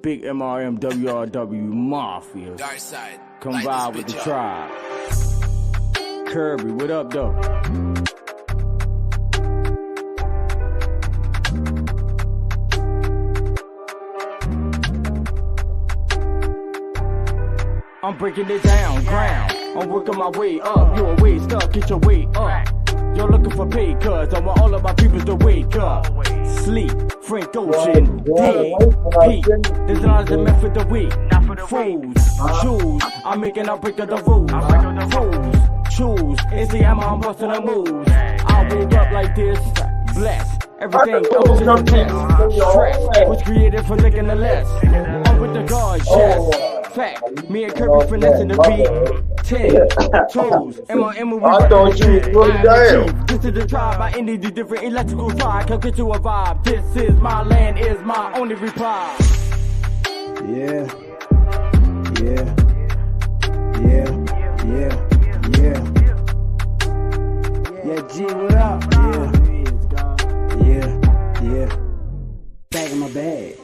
big MRMWRW Mafia. Come vibe with the tribe. Kirby, what up, though? I'm breaking it down, ground. I'm working my way up. You a way stuck, get your weight up. You're looking for pay, cuz I want all of my people to wake up. Sleep, Frank Ocean, dead, peak. There's not a method the week. Fools, choose. I'm making a break of the rules. Fools, choose. It's the ammo, I'm busting the moves. I woke up like this, blessed. Everything else is a test. Stress was created for thinking the less. I'm with the guards, yes. Fact, me and Kirby finessing the beat. 10 toes, M.O.M. we I thought you was going down. This is the tribe, I ended the different electrical tribe. Can't get you a vibe. This is my land, is my only reply. Yeah. Yeah, G, what up? Yeah. Bag in my bag.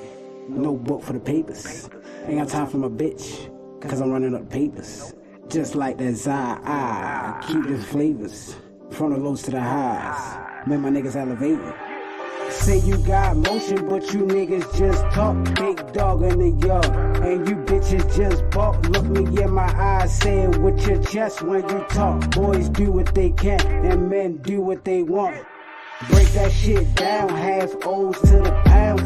No book for the papers. Ain't got time for my bitch, cause I'm running up papers. Just like that Z3RO, keep the flavors. From the lows to the highs. Make my niggas elevating. Say you got motion, but you niggas just talk. Big dog in the yard, and you bitches just balk. Look me in my eyes, say it with your chest when you talk. Boys do what they can, and men do what they want. Break that shit down, half O's to the pound.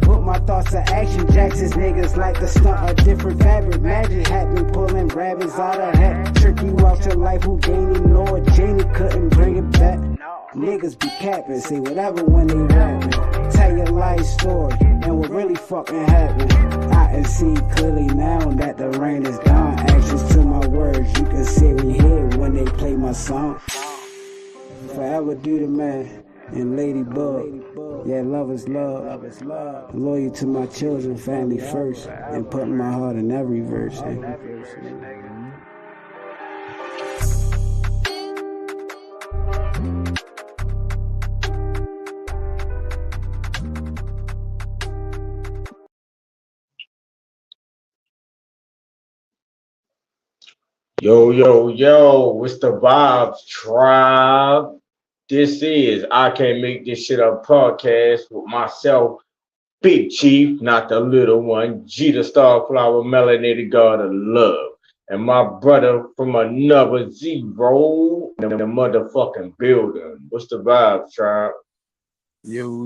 Put my thoughts to action, Jackson's niggas like the stunt of different fabric. Magic happen, pulling rabbits out of hat. Trick you out your life, Houdini, Lord Janie couldn't bring it back. Niggas be capping, say whatever when they rapping. Tell your life story, and what really fucking happened. I can see clearly now that the rain is gone. Actions to my words, you can see me here when they play my song. Forever do the man. And Ladybug, yeah, love is love. Loyal to my children, family first, and putting my heart in every verse. Yo, what's the vibes, tribe? This is I Can't Make This Shit Up podcast with myself, Big Chief, not the little one, GeeDaStarFlower, melanated god of love, and my brother from another Z3RO in the motherfucking building. What's the vibes, tribe? Yo.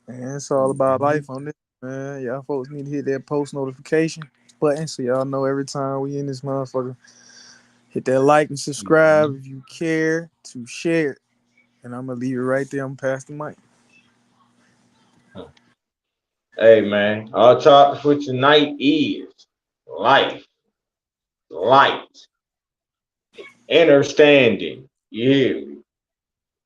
Man, it's all about life on this, man. Y'all folks need to hit that post notification button so y'all know every time we in this motherfucker. Hit that like and subscribe if you care to share. And I'm going to leave it right there. I'm past the mic. Hey, man, our topic for tonight is life, light, understanding. You hear me?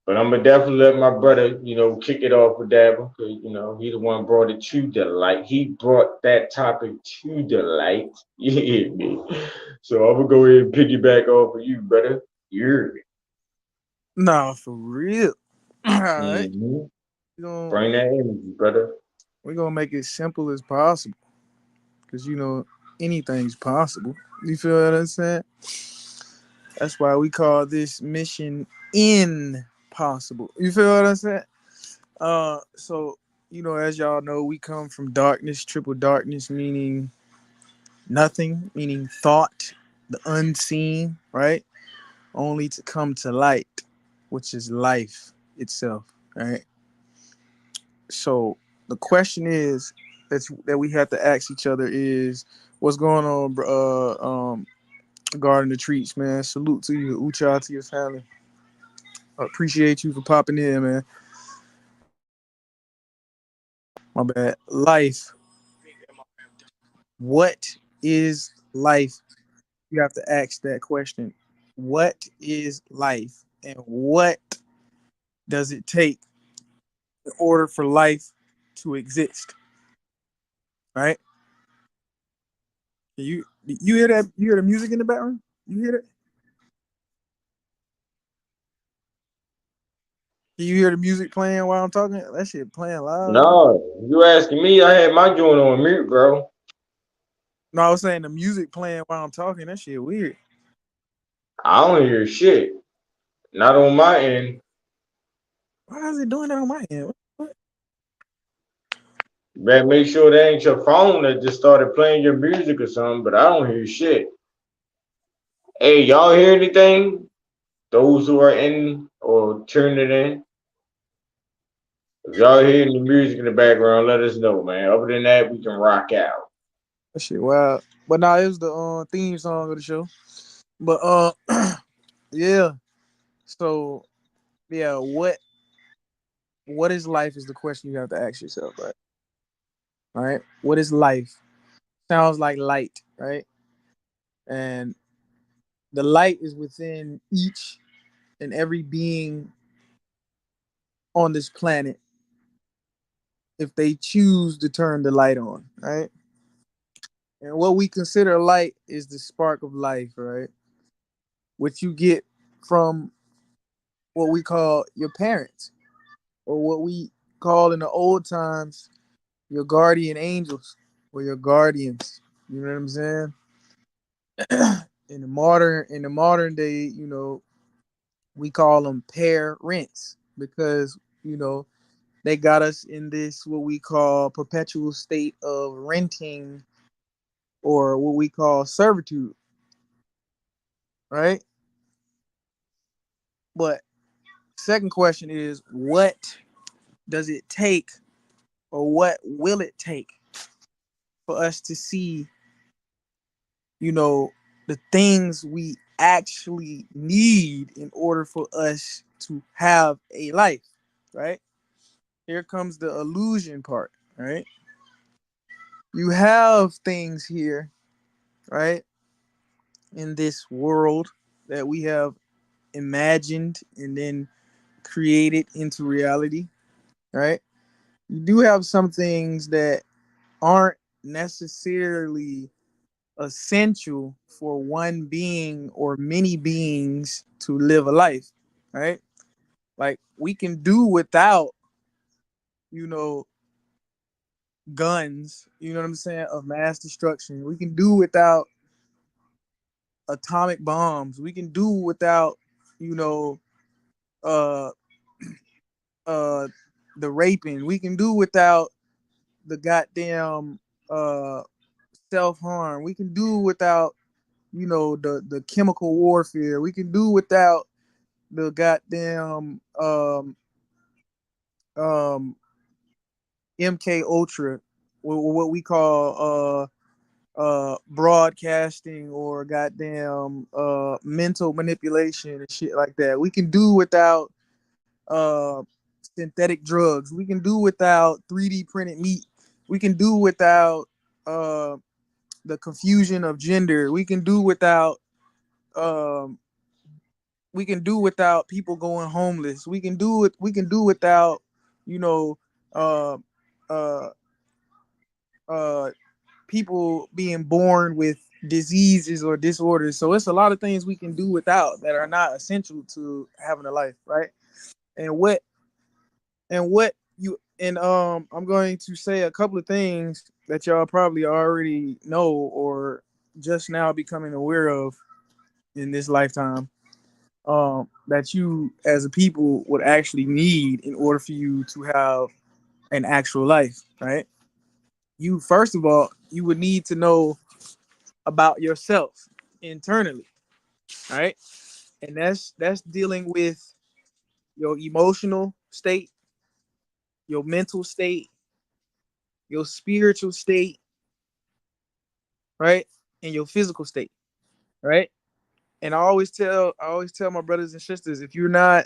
But I'm going to definitely let my brother, kick it off with that one because, he the one brought it to the light. He brought that topic to the light. You hear me? So I'm going to go ahead and piggyback off of you, brother. You hear me? Nah, for real. All right. Bring that energy, brother. We're going to make it simple as possible because, anything's possible. You feel what I'm saying? That's why we call this mission impossible. You feel what I'm saying? So, as y'all know, we come from darkness, triple darkness, meaning nothing, meaning thought, the unseen, right? Only to come to light, which is life itself, right? So the question is that we have to ask each other is, what's going on, Garden of Treats, man? Salute to you, Ucha, to your family. Appreciate you for popping in, man. My bad. Life. What is life? You have to ask that question. What is life? And what does it take in order for life to exist? Right? You hear that? You hear the music in the background? You hear it? You hear the music playing while I'm talking? That shit playing loud. No, you asking me? I had my joint on mute, bro. No, I was saying the music playing while I'm talking. That shit weird. I don't hear shit. Not on my end. Why is it doing that on my end? What? Better make sure that ain't your phone that just started playing your music or something, but I don't hear shit. Hey, y'all hear anything? Those who are in or tuning in. If y'all hearing the music in the background, let us know, man. Other than that, we can rock out. That shit wild. But nah, it was the theme song of the show. But yeah. So yeah, what is life is the question you have to ask yourself, right? All right. What is life? Sounds like light, right? And the light is within each and every being on this planet if they choose to turn the light on, right? And what we consider light is the spark of life, right? What you get from what we call your parents, or what we call in the old times your guardian angels or your guardians. You know what I'm saying? In the modern day, we call them parents because they got us in this what we call perpetual state of renting or what we call servitude, right? But second question is what does it take or what will it take for us to see, you know, the things we actually need in order for us to have a life, right? Here comes the illusion part, right? You have things here, right, in this world that we have imagined and then created into reality, right? You do have some things that aren't necessarily essential for one being or many beings to live a life, right? Like we can do without, you know, guns, you know what I'm saying, of mass destruction. We can do without atomic bombs. We can do without, you know, uh uh the raping. We can do without the goddamn uh self-harm. We can do without, the chemical warfare. We can do without the goddamn um MK Ultra, what we call broadcasting or goddamn mental manipulation and shit like that. We can do without uh synthetic drugs. We can do without 3D printed meat. We can do without uh the confusion of gender. Um we can do without people going homeless. We can do without, you know, uh uh uh people being born with diseases or disorders. So it's a lot of things we can do without that are not essential to having a life, right? And what you and I'm going to say a couple of things that y'all probably already know or just now becoming aware of in this lifetime, that you as a people would actually need in order for you to have an actual life, right? You first of all, you would need to know about yourself internally, right? And that's dealing with your emotional state, your mental state, your spiritual state, right? And your physical state, right? And I always tell my brothers and sisters, if you're not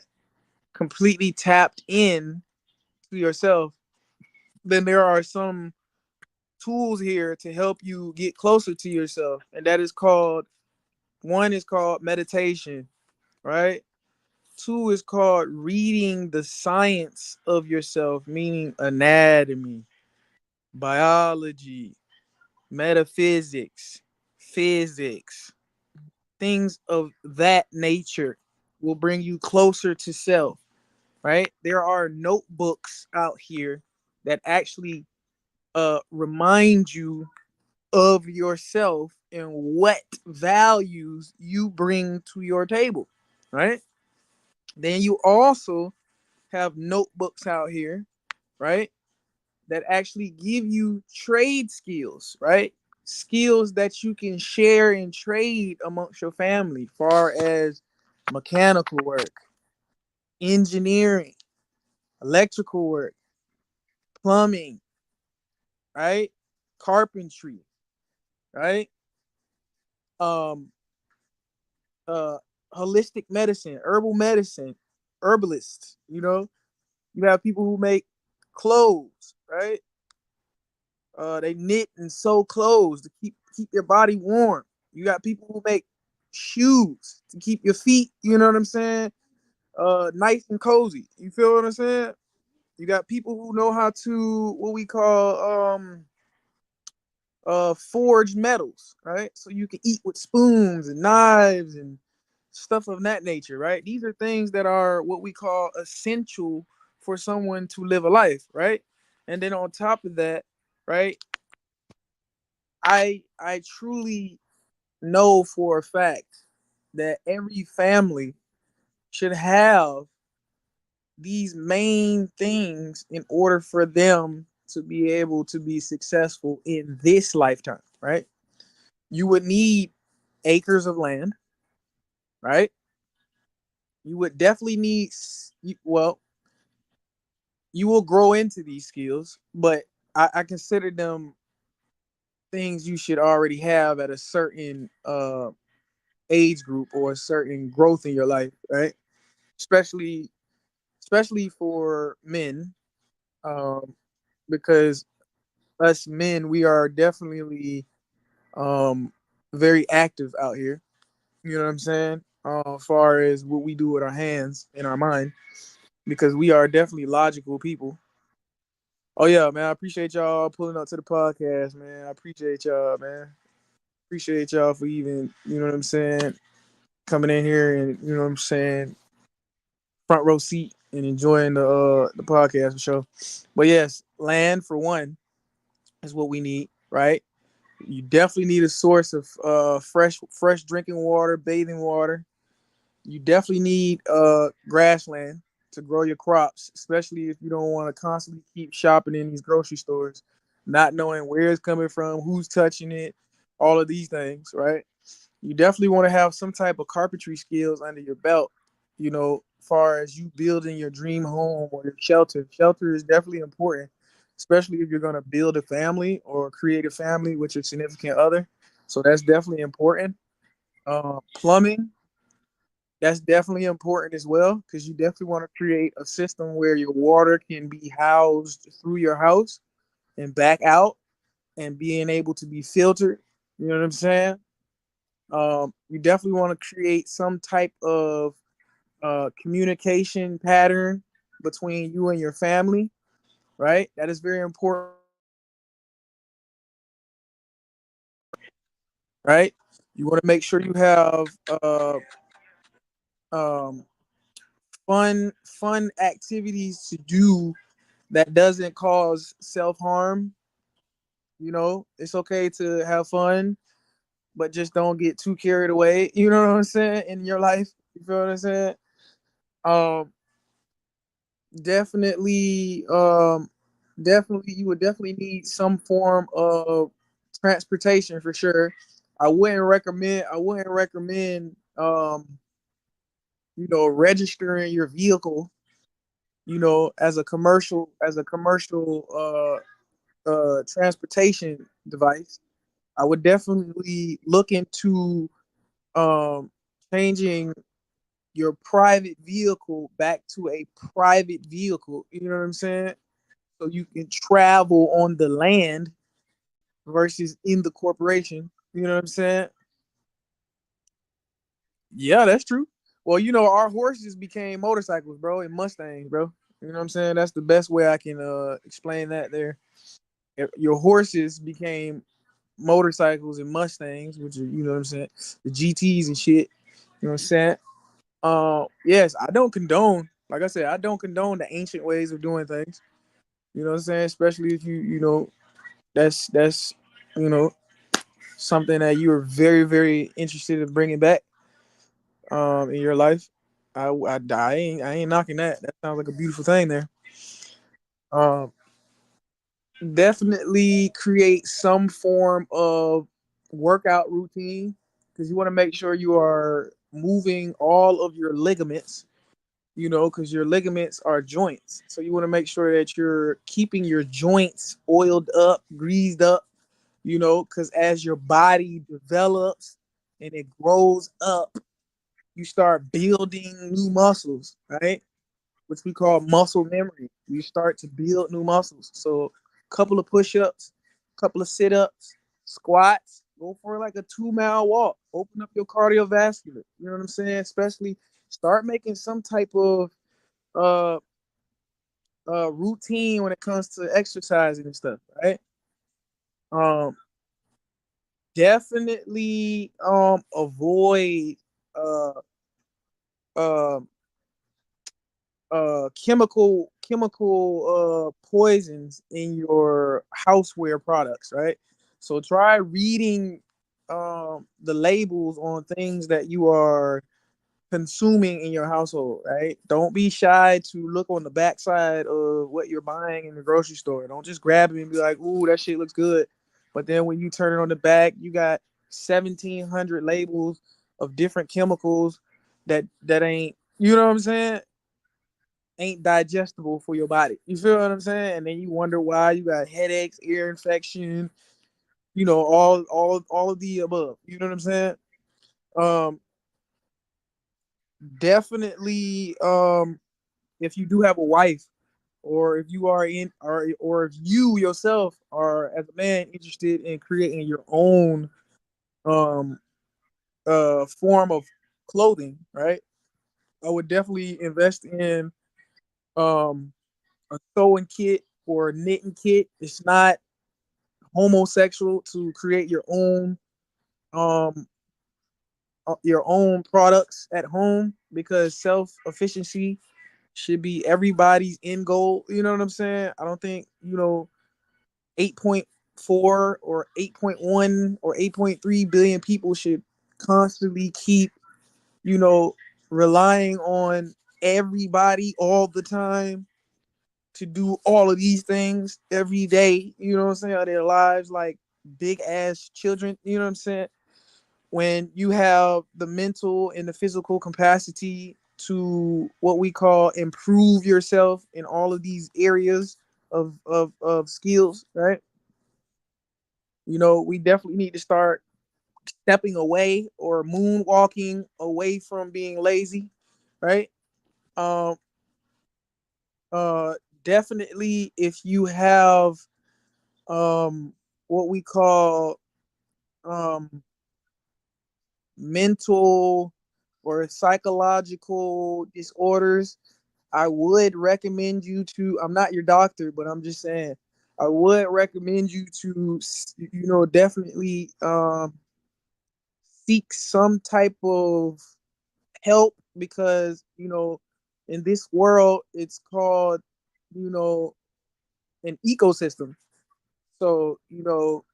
completely tapped in to yourself, then there are some tools here to help you get closer to yourself. And that is called one is called meditation, right? Two is called reading the science of yourself, meaning anatomy, biology, metaphysics, physics, things of that nature will bring you closer to self. right? There are notebooks out here that actually remind you of yourself and what values you bring to your table, right? Then you also have notebooks out here, right, that actually give you trade skills, right? Skills that you can share and trade amongst your family, far as mechanical work, engineering, electrical work, plumbing, right? Carpentry, right? Um, uh, holistic medicine, herbal medicine, herbalists. You have people who make clothes, right? They knit and sew clothes to keep your body warm. You got people who make shoes to keep your feet, you know what I'm saying? Nice and cozy. You feel what I'm saying? You got people who know how to what we call forged metals, right? So you can eat with spoons and knives and stuff of that nature, right? These are things that are what we call essential for someone to live a life, right? And then on top of that, right, I truly know for a fact that every family should have these main things in order for them to be able to be successful in this lifetime, right? You would need acres of land, right? You would definitely need, well, you will grow into these skills, but I consider them things you should already have at a certain age group or a certain growth in your life, right? Especially, especially for men, um, because us men, we are definitely um, very active out here. You know what I'm saying? As far as what we do with our hands and our mind, because we are definitely logical people. Oh yeah, man. I appreciate y'all pulling up to the podcast, man. I appreciate y'all, man. Appreciate y'all for even, you know what I'm saying, coming in here and you know what I'm saying, front row seat and enjoying the podcast for sure. But yes, land for one is what we need, right? You definitely need a source of fresh drinking water, bathing water. You definitely need grassland to grow your crops, especially if you don't want to constantly keep shopping in these grocery stores, not knowing where it's coming from, who's touching it, all of these things, right? You definitely want to have some type of carpentry skills under your belt, far as you building your dream home or your shelter. Shelter is definitely important, especially if you're going to build a family or create a family with your significant other. So that's definitely important. Plumbing, that's definitely important as well, because you definitely want to create a system where your water can be housed through your house and back out and being able to be filtered. You know what I'm saying? You definitely want to create some type of communication pattern between you and your family, right? That is very important, right? You want to make sure you have um, fun activities to do that doesn't cause self harm. It's okay to have fun, but just don't get too carried away. You know what I'm saying? In your life, you feel what I'm saying? Um, definitely, definitely, you would definitely need some form of transportation for sure. I wouldn't recommend registering your vehicle, as a commercial transportation device. I would definitely look into um changing your private vehicle back to a private vehicle. You know what I'm saying? So you can travel on the land versus in the corporation. You know what I'm saying? Yeah, that's true. Well, our horses became motorcycles, bro, and Mustangs, bro. You know what I'm saying? That's the best way I can explain that there. Your horses became motorcycles and Mustangs, which are, you know what I'm saying, the GTs and shit. You know what I'm saying? Yes, I don't condone like I said, I don't condone the ancient ways of doing things. You know what I'm saying? Especially if you know, that's you know, something that you are very, very interested in bringing back in your life. I ain't knocking that. That sounds like a beautiful thing there. Um, Definitely create some form of workout routine because you want to make sure you are moving all of your ligaments, you know, because your ligaments are joints. So you want to make sure that you're keeping your joints oiled up, greased up, you know, because as your body develops and it grows up, you start building new muscles, right? Which we call muscle memory. You start to build new muscles. So, a couple of push-ups, a couple of sit-ups, squats. Go for like a 2-mile walk. Open up your cardiovascular. You know what I'm saying? Especially start making some type of uh routine when it comes to exercising and stuff, right? Um, Definitely avoid uh uh chemical poisons in your houseware products, right? So try reading the labels on things that you are consuming in your household, right? Don't be shy to look on the backside of what you're buying in the grocery store. Don't just grab it and be like, "Ooh, that shit looks good," but then when you turn it on the back, you got 1,700 labels of different chemicals that ain't, you know what I'm saying, ain't digestible for your body. You feel what I'm saying? And then you wonder why you got headaches, ear infection, you know, all of the above. You know what I'm saying? Um, Definitely if you do have a wife or if you are in or if you yourself are as a man interested in creating your own um form of clothing, right? I would definitely invest in um a sewing kit or a knitting kit. It's not homosexual to create um your own products at home because self efficiency should be everybody's end goal. You know what I'm saying? I don't think, you know, 8.4 or 8.1 or 8.3 billion people should constantly keep, you know, relying on everybody all the time to do all of these things every day, you know what I'm saying, of their lives like big ass children, you know what I'm saying? When you have the mental and the physical capacity to what we call improve yourself in all of these areas of skills, right? You know, we definitely need to start stepping away or moonwalking away from being lazy, right? Um, uh, Definitely if you have what we call um mental or psychological disorders, I would recommend you to, I'm not your doctor, but I'm just saying, I would recommend you to, you know, definitely seek some type of help because, you know, in this world, it's called, you know, an ecosystem. So, you know,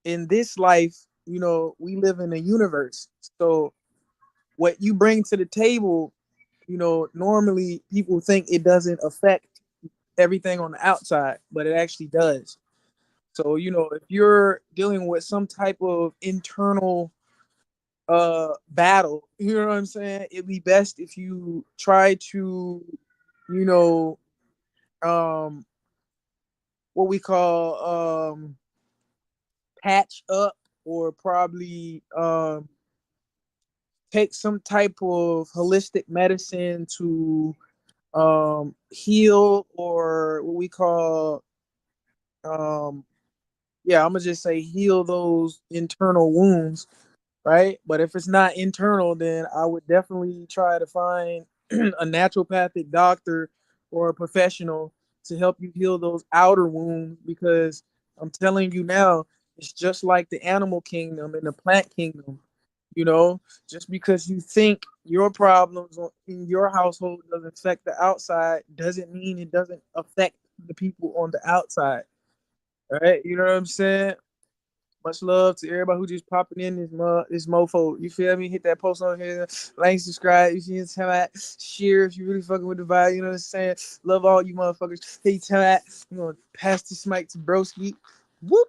in this life, you know, we live in a universe. So, what you bring to the table, you know, normally people think it doesn't affect everything on the outside, but it actually does. So, you know, if you're dealing with some type of internal battle, you know what I'm saying? It'd be best if you try to, you know, um what we call patch up or probably take some type of holistic medicine to heal or what we call um yeah, I'm gonna just say heal those internal wounds, right? But if it's not internal, then I would definitely try to find a naturopathic doctor or a professional to help you heal those outer wounds because I'm telling you now, it's just like the animal kingdom and the plant kingdom. You know, just because you think your problems in your household doesn't affect the outside doesn't mean it doesn't affect the people on the outside. Right? You know what I'm saying? Much love to everybody who just popping in this mofo. You feel me? Hit that post on here, like, subscribe. You see what I'm saying? Share if you really fucking with the vibe. You know what I'm saying? Love all you motherfuckers. Hey, tell that. I'm gonna pass this mic to Broski. Whoop.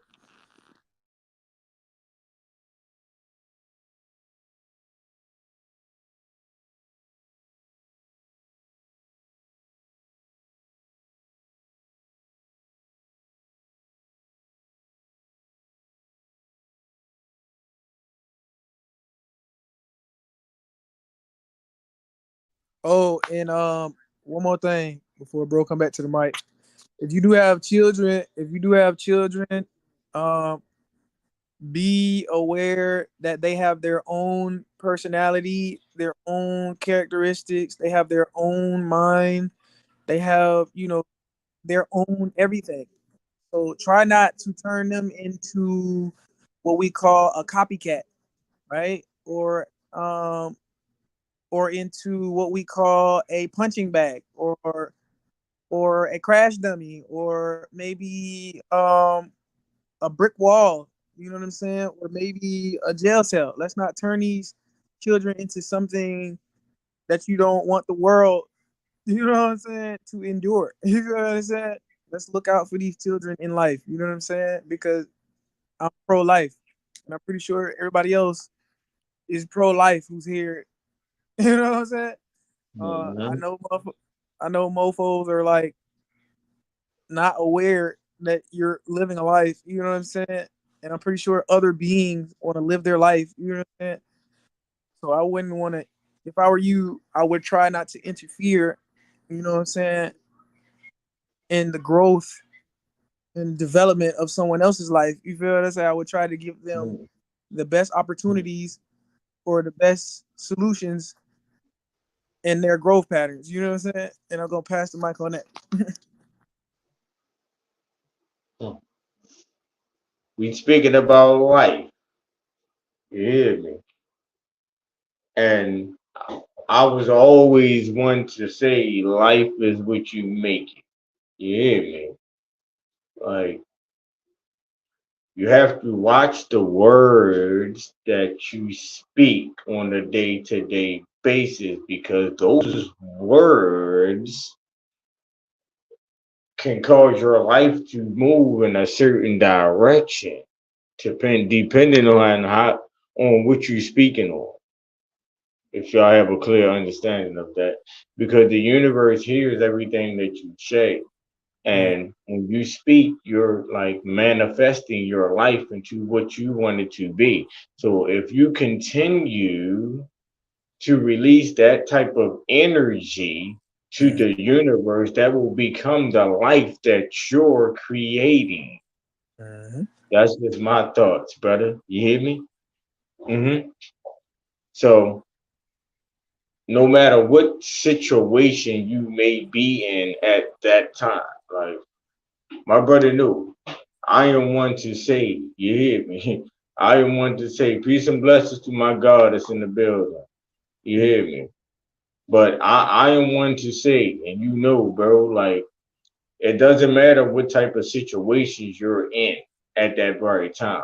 Oh, and one more thing before bro come back to the mic. If you do have children, um, be aware that they have their own personality, their own characteristics, they have their own mind, they have, their own everything. So try not to turn them into what we call a copycat, right? Or into what we call a punching bag, or a crash dummy, or maybe a brick wall. You know what I'm saying? Or maybe a jail cell. Let's not turn these children into something that you don't want the world, you know what I'm saying, to endure. You know what I'm saying? Let's look out for these children in life. You know what I'm saying? Because I'm pro-life, and I'm pretty sure everybody else is pro-life who's here. You know what I'm saying? I Mhm. know, I know, mofos are like not aware that you're living a life. You know what I'm saying? And I'm pretty sure other beings want to live their life. You know what I'm saying? So I wouldn't want to. If I were you, I would try not to interfere. You know what I'm saying? In the growth and development of someone else's life. You feel what I'm saying? I would try to give them Mhm. the best opportunities or the best solutions in their growth patterns. You know what I'm saying? And I'm gonna pass the mic on that. Mhm. We speaking about life. You hear me? And I was always one to say life is what you make it. You hear me? Like, you have to watch the words that you speak on a day-to-day basis, because those words can cause your life to move in a certain direction, depending on what you're speaking on. If y'all have a clear understanding of that, because the universe hears everything that you say. And when you speak, you're like manifesting your life into what you want it to be. So if you continue to release that type of energy to the universe, that will become the life that you're creating. Mhm. That's just my thoughts, brother. You hear me? So no matter what situation you may be in at that time, like my brother knew, I am one to say, you hear me? I am one to say peace and blessings to my God that's in the building. You hear me? But I am one to say, and you know, bro, like it doesn't matter what type of situations you're in at that very time.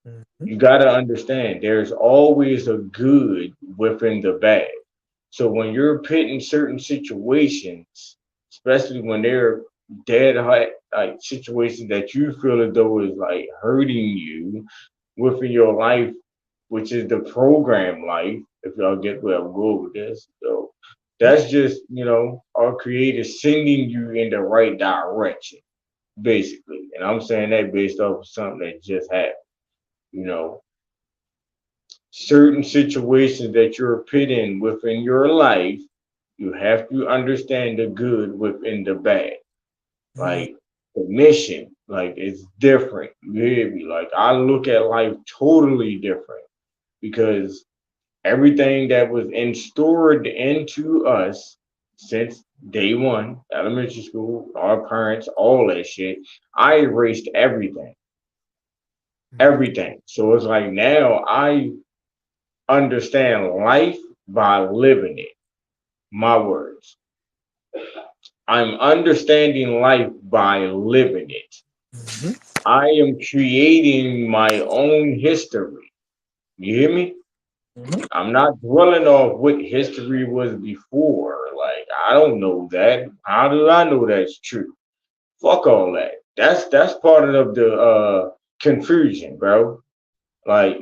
Mhm. You got to understand there's always a good within the bad. So when you're put in certain situations, especially when they're dead hot, like situations that you feel as though is like hurting you within your life, which is the program life, if y'all get where I'm going with this. So that's just, our creator sending you in the right direction, basically. And I'm saying that based off of something that just happened, you know. Certain situations that you're put in within your life, you have to understand the good within the bad. Mhm. Like the mission, like it's different. You hear me? Like I look at life totally different, because everything that was stored into us since day one, elementary school, our parents, all that shit, I erased everything. Mhm. Everything. So it's like now I understand life by living it. My words. I'm understanding life by living it. Mhm. I am creating my own history. You hear me? Mhm. I'm not dwelling off what history was before. Like, I don't know that. How do I know that's true? Fuck all that. That's part of the confusion, bro. Like,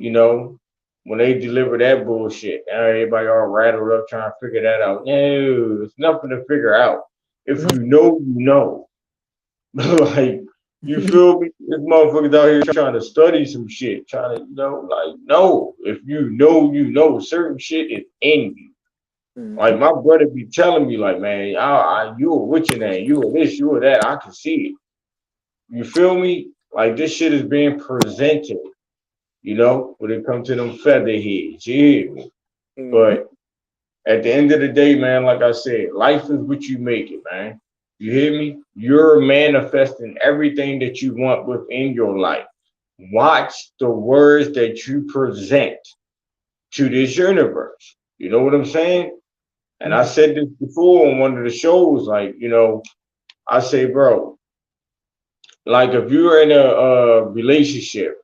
when they deliver that bullshit, everybody all rattled up trying to figure that out. No, it's nothing to figure out. If you know, you know. Like, you feel me? This motherfuckers out here trying to study some shit, trying to, like, no. If you know, you know. Certain shit is in you. Like, Mhm. my brother be telling me, like, man, you a witch in that, you a this, you a that. I can see it. You feel me? Like, this shit is being presented, when it comes to them feather heads. You hear me? Mhm. But at the end of the day, man, like I said, life is what you make it, man. You hear me? You're manifesting everything that you want within your life. Watch the words that you present to this universe. You know what I'm saying? And I Mhm. said this before on one of the shows, like, I say, bro, like if you're in a relationship,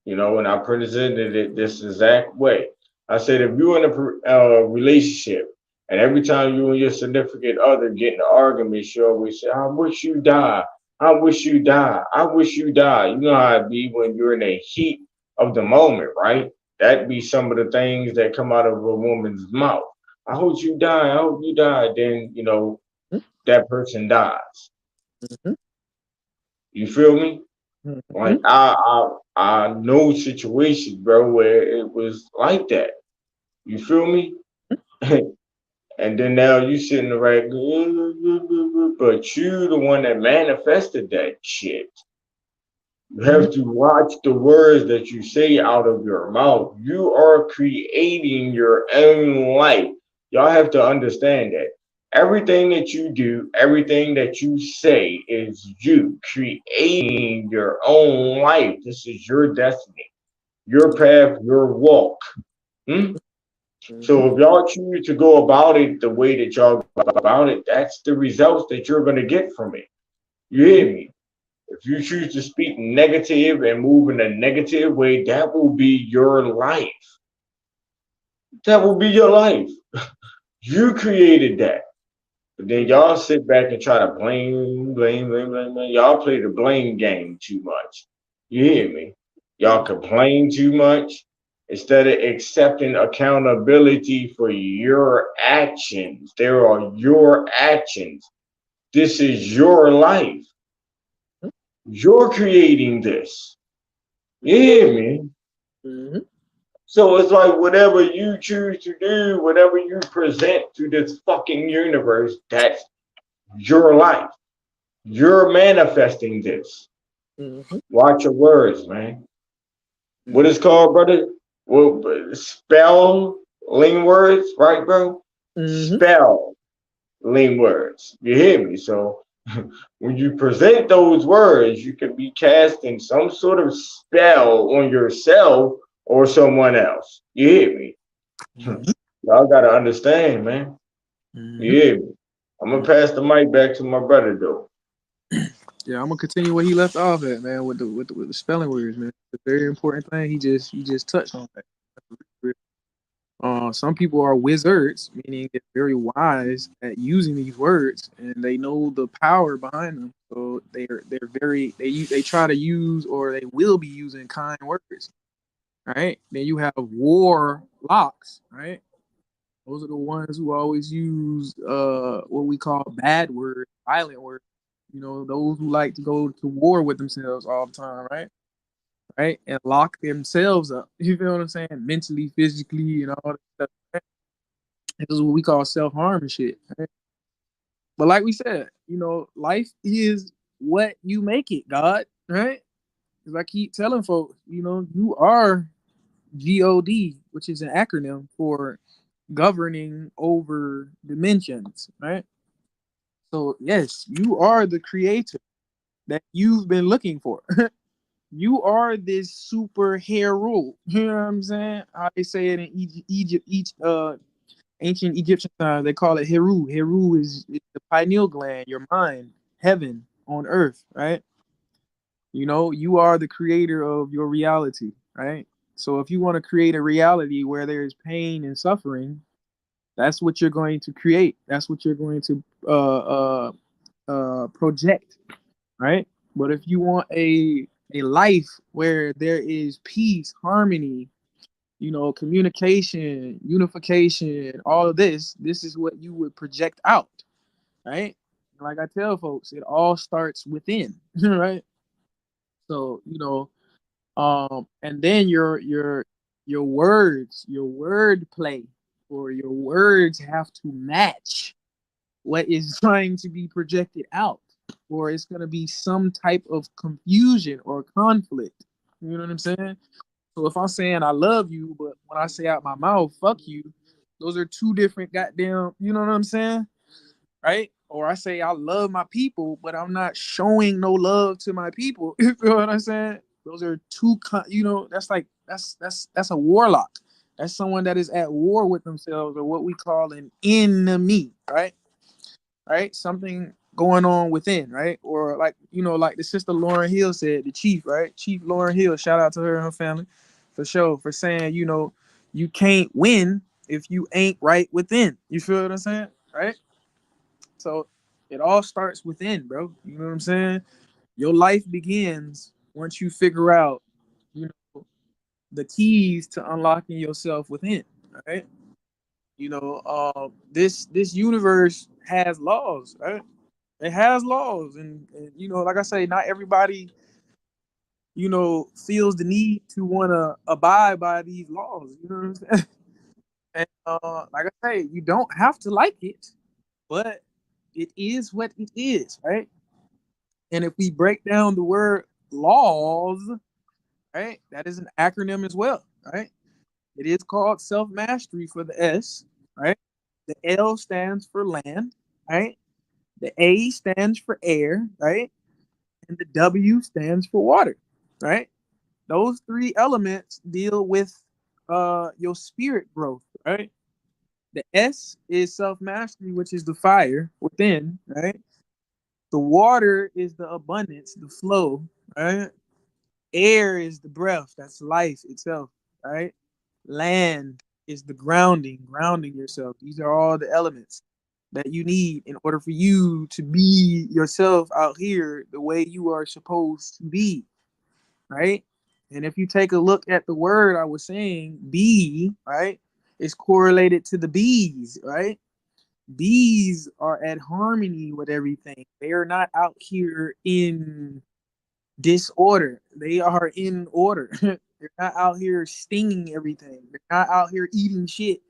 and I presented it this exact way. I said, if you're in a relationship and every time you and your significant other get in an argument, you always say, I wish you die. I wish you die. I wish you die. You know how it be when you're in the heat of the moment, right? That'd be some of the things that come out of a woman's mouth. I hope you die. I hope you die. Then, that person dies. Mhm. You feel me? Like Mhm. I know situations, bro, where it was like that. You feel me? And then now you sitting there, right, but you the one that manifested that shit. You Mhm. have to watch the words that you say out of your mouth. You are creating your own life. Y'all have to understand that. Everything that you do, everything that you say is you creating your own life. This is your destiny, your path, your walk. Hmm? Mhm. So if y'all choose to go about it the way that y'all go about it, that's the results that you're going to get from it. You Mhm. hear me? If you choose to speak negative and move in a negative way, that will be your life. That will be your life. You created that. But then y'all sit back and try to blame. Y'all play the blame game too much. You hear me? Y'all complain too much instead of accepting accountability for your actions. There are your actions. This is your life. You're creating this. You hear me? Mhm. So it's like whatever you choose to do, whatever you present to this fucking universe, that's your life. You're manifesting this. Mhm. Watch your words, man. What Mhm. is called, brother? Well, spelling words, right, bro? Mhm. Spelling words. You hear me? So when you present those words, you can be casting some sort of spell on yourself or someone else. You hear me? Mhm. Y'all gotta understand, man. You Mhm. hear me? I'm gonna pass the mic back to my brother, though. Yeah, I'm gonna continue where he left off at, man, with the spelling words, man. It's a very important thing. He just touched on that. Some people are wizards, meaning they're very wise at using these words, and they know the power behind them. So they're very they try to use or they will be using kind words, right? Then you have warlocks, right? Those are the ones who always use what we call bad words, violent words. You know, those who like to go to war with themselves all the time, right? Right? And lock themselves up. You feel what I'm saying? Mentally, physically, and all that stuff. Right? This is what we call self harm and shit. Right? But like we said, life is what you make it, God. Right? Because I keep telling folks, you are God, which is an acronym for governing over dimensions, right? So yes, you are the creator that you've been looking for. You are this superhero. You know what I'm saying? How they say it in ancient Egyptian times, they call it Heru. Heru is the pineal gland, your mind, heaven on earth, right? You know, you are the creator of your reality, right? So if you want to create a reality where there is pain and suffering, that's what you're going to create. That's what you're going to project, right? But if you want a life where there is peace, harmony, you know, communication, unification, all of this is what you would project out, right? Like I tell folks, it all starts within, right? So, you know, and then your words, your word play, or your words have to match what is trying to be projected out, or it's going to be some type of confusion or conflict. You know what I'm saying? So if I'm saying I love you, but when I say out my mouth, fuck you, those are two different goddamn, you know what I'm saying? Right? Or I say I love my people, but I'm not showing no love to my people. You feel what I'm saying? Those are two, you know, that's like that's a warlock. That's someone that is at war with themselves, or what we call an enemy, right? Right? Something going on within, right? Or like, you know, like the sister Lauren Hill said, the chief, right? Chief Lauren Hill, shout out to her and her family for sure, for saying, you know, you can't win if you ain't right within. You feel what I'm saying? Right? So it all starts within, bro. You know what I'm saying? Your life begins once you figure out, you know, the keys to unlocking yourself within, right? You know, this universe has laws, right? It has laws, and you know, like I say, not everybody, you know, feels the need to want to abide by these laws. You know what I'm saying? And like I say, you don't have to like it, but it is what it is, right? And if we break down the word laws, right, that is an acronym as well, right? It is called self mastery for the S, right? The L stands for land, right? The A stands for air, right? And the W stands for water, right? Those three elements deal with your spirit growth, right? The S is self mastery, which is the fire within, right? The water is the abundance, the flow, right? Air is the breath, that's life itself, right? Land is the grounding yourself. These are all the elements that you need in order for you to be yourself out here the way you are supposed to be, right? And if you take a look at the word I was saying, be, right, is correlated to the bees, right? Bees are at harmony with everything. They are not out here in disorder. They are in order. They're not out here stinging everything. They're not out here eating shit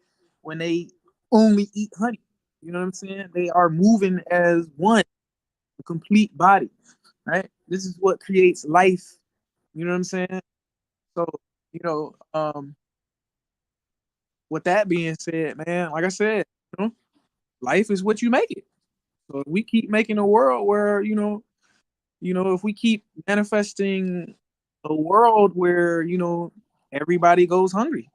when they only eat honey. You know what I'm saying? They are moving as one, a complete body, right? This is what creates life. You know what I'm saying? So, you know, with that being said, man, like I said, you know, life is what you make it. So if we keep making a world where, if we keep manifesting a world where, everybody goes hungry.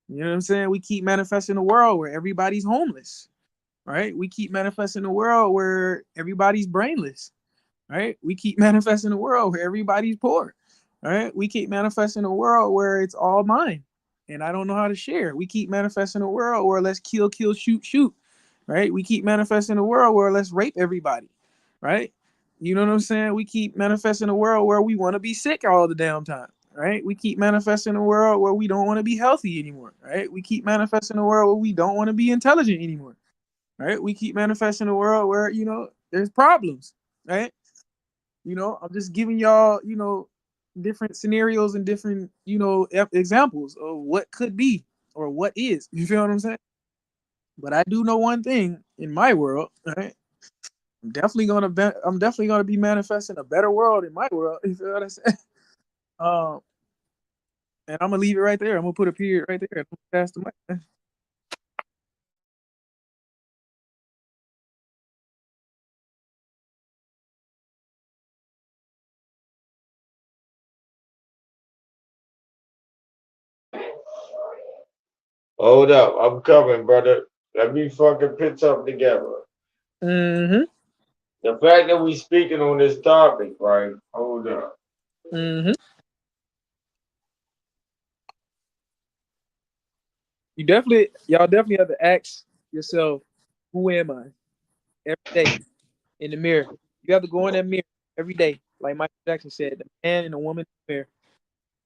You know what I'm saying? We keep manifesting a world where everybody's homeless, right? We keep manifesting a world where everybody's brainless, right? We keep manifesting a world where everybody's poor, right? We keep manifesting a world where it's all mine and I don't know how to share. We keep manifesting a world where let's kill, kill, shoot, shoot, right? We keep manifesting a world where let's rape everybody, right? You know what I'm saying? We keep manifesting a world where we want to be sick all the damn time, right? We keep manifesting a world where we don't want to be healthy anymore, right? We keep manifesting a world where we don't want to be intelligent anymore, right? We keep manifesting a world where, there's problems, right? I'm just giving y'all, different scenarios and different, examples of what could be or what is. You feel what I'm saying? But I do know one thing in my world, right? I'm definitely gonna be manifesting a better world in my world. You feel what I'm saying? Um, and I'm gonna leave it right there. I'm gonna put a period right there. I'm gonna pass the mic. Hold up, I'm coming, brother. Let me fucking put something together. Mm-hmm. The fact that we speaking on this topic, right? Hold up. Mm-hmm. Y'all definitely have to ask yourself, who am I? Every day in the mirror. You have to go in that mirror every day, like Michael Jackson said, the man and the woman in the mirror,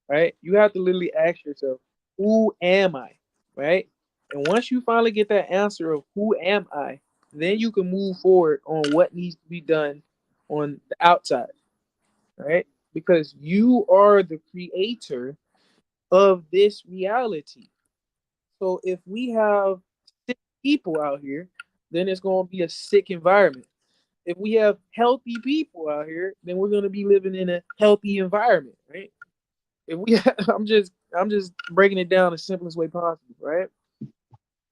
right? You have to literally ask yourself, who am I? Right? And once you finally get that answer of who am I, then you can move forward on what needs to be done on the outside, right? Because you are the creator of this reality. So if we have sick people out here, then it's going to be a sick environment. If we have healthy people out here, then we're going to be living in a healthy environment, right? If we have, I'm just breaking it down the simplest way possible, right?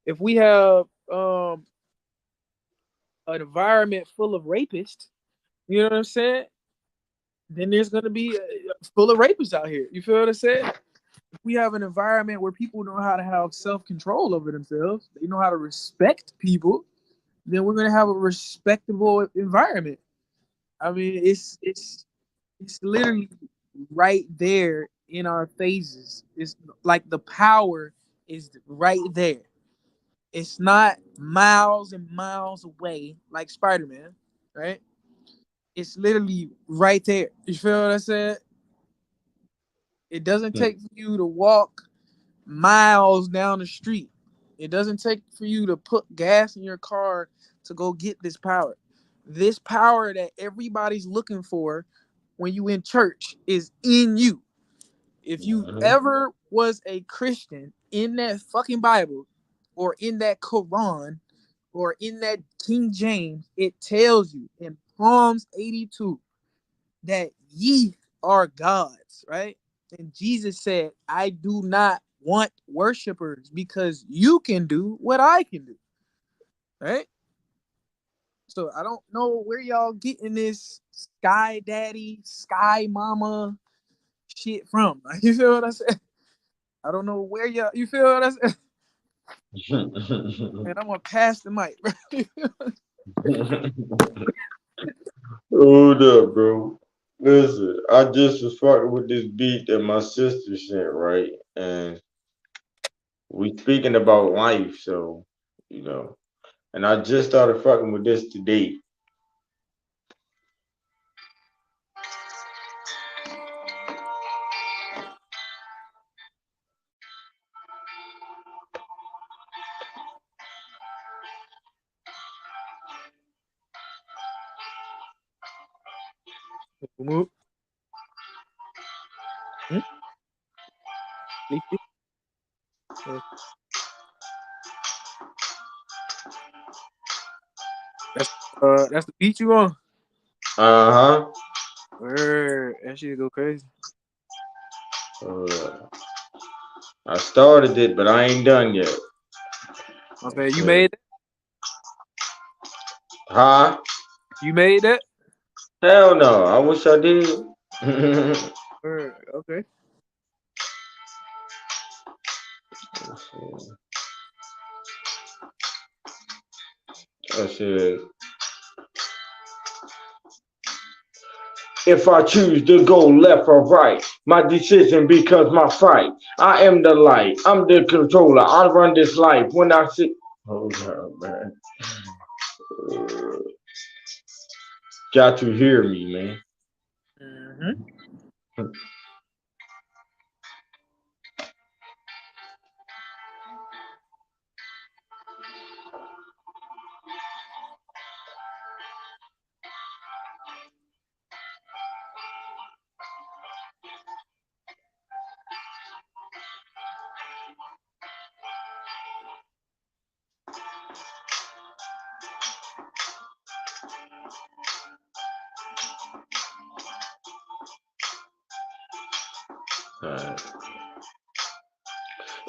If we have an environment full of rapists, you know what I'm saying? Then there's going to be full of rapists out here. You feel what I'm saying? If we have an environment where people know how to have self-control over themselves, they know how to respect people, then we're going to have a respectable environment. I mean, it's literally right there in our faces. It's like the power is right there. It's not miles and miles away like Spider-Man, right? It's literally right there. You feel what I said? It doesn't take for you to walk miles down the street. It doesn't take for you to put gas in your car to go get this power. This power that everybody's looking for when you in church is in you. If you ever was a Christian in that fucking Bible or in that Quran or in that King James, it tells you in Psalms 82 that ye are gods, right? And Jesus said, I do not want worshipers because you can do what I can do, right? So I don't know where y'all getting this sky daddy, sky mama shit from. Like, you feel what I said? I don't know where y'all, you feel what I said? Man, I'm gonna pass the mic, bro. Hold up, bro. Listen, I just was fucking with this beat that my sister sent, right? And we speaking about life, so you know. And I just started fucking with this today. Move. Hmm? That's the beat you on. Uh-huh. Word. That shit go crazy. I started it, but I ain't done yet. Okay, you made it. Huh? You made that. Hell no. I wish I did. Word. Okay. I said, if I choose to go left or right, my decision becomes my fight. I am the light. I'm the controller. I run this life. When I see, hold on, man. Got to hear me, man. Mm-hmm.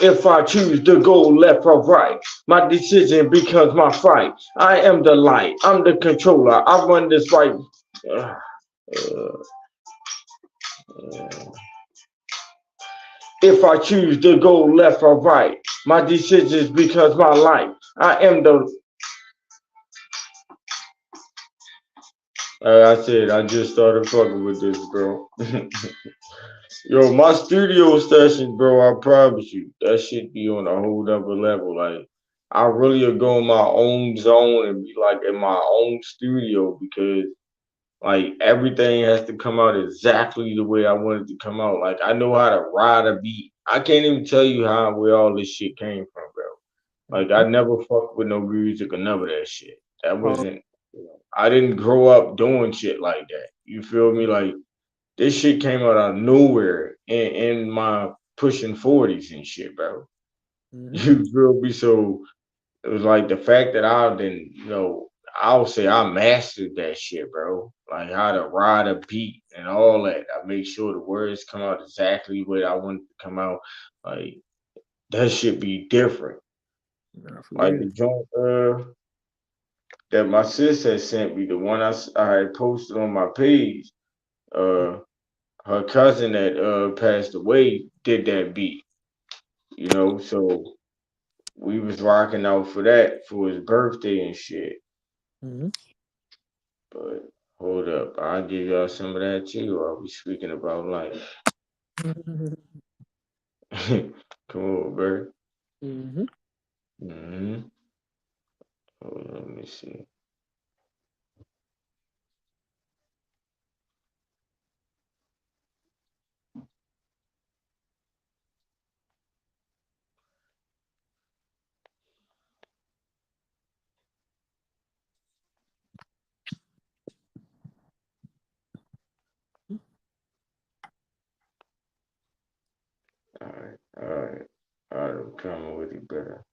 If I choose to go left or right, my decision becomes my fight. I am the light. I'm the controller. I run this right. If I choose to go left or right, My decisions because my life. I am the. I said I just started fucking with this, bro. Yo, my studio sessions, bro. I promise you, that shit be on a whole other level. Like, I really will go in my own zone and be like in my own studio because, like, everything has to come out exactly the way I want it to come out. Like, I know how to ride a beat. I can't even tell you where all this shit came from, bro. Like, I never fucked with no music or none of that shit. That wasn't. I didn't grow up doing shit like that. You feel me? Like, this shit came out of nowhere in my pushing 40s and shit, bro. You feel me? So it was like the fact that I didn't, I'll say I mastered that shit, bro. Like how to ride a beat and all that. I make sure the words come out exactly the way I want it to come out. Like that should be different. Like the joint that my sis had sent me, the one I had posted on my page, her cousin that passed away did that beat, so we was rocking out for that for his birthday and shit. But hold up, I'll give y'all some of that too while we speaking about life. Come on, bro. Hold on, let me see. All right, I'm coming with it better.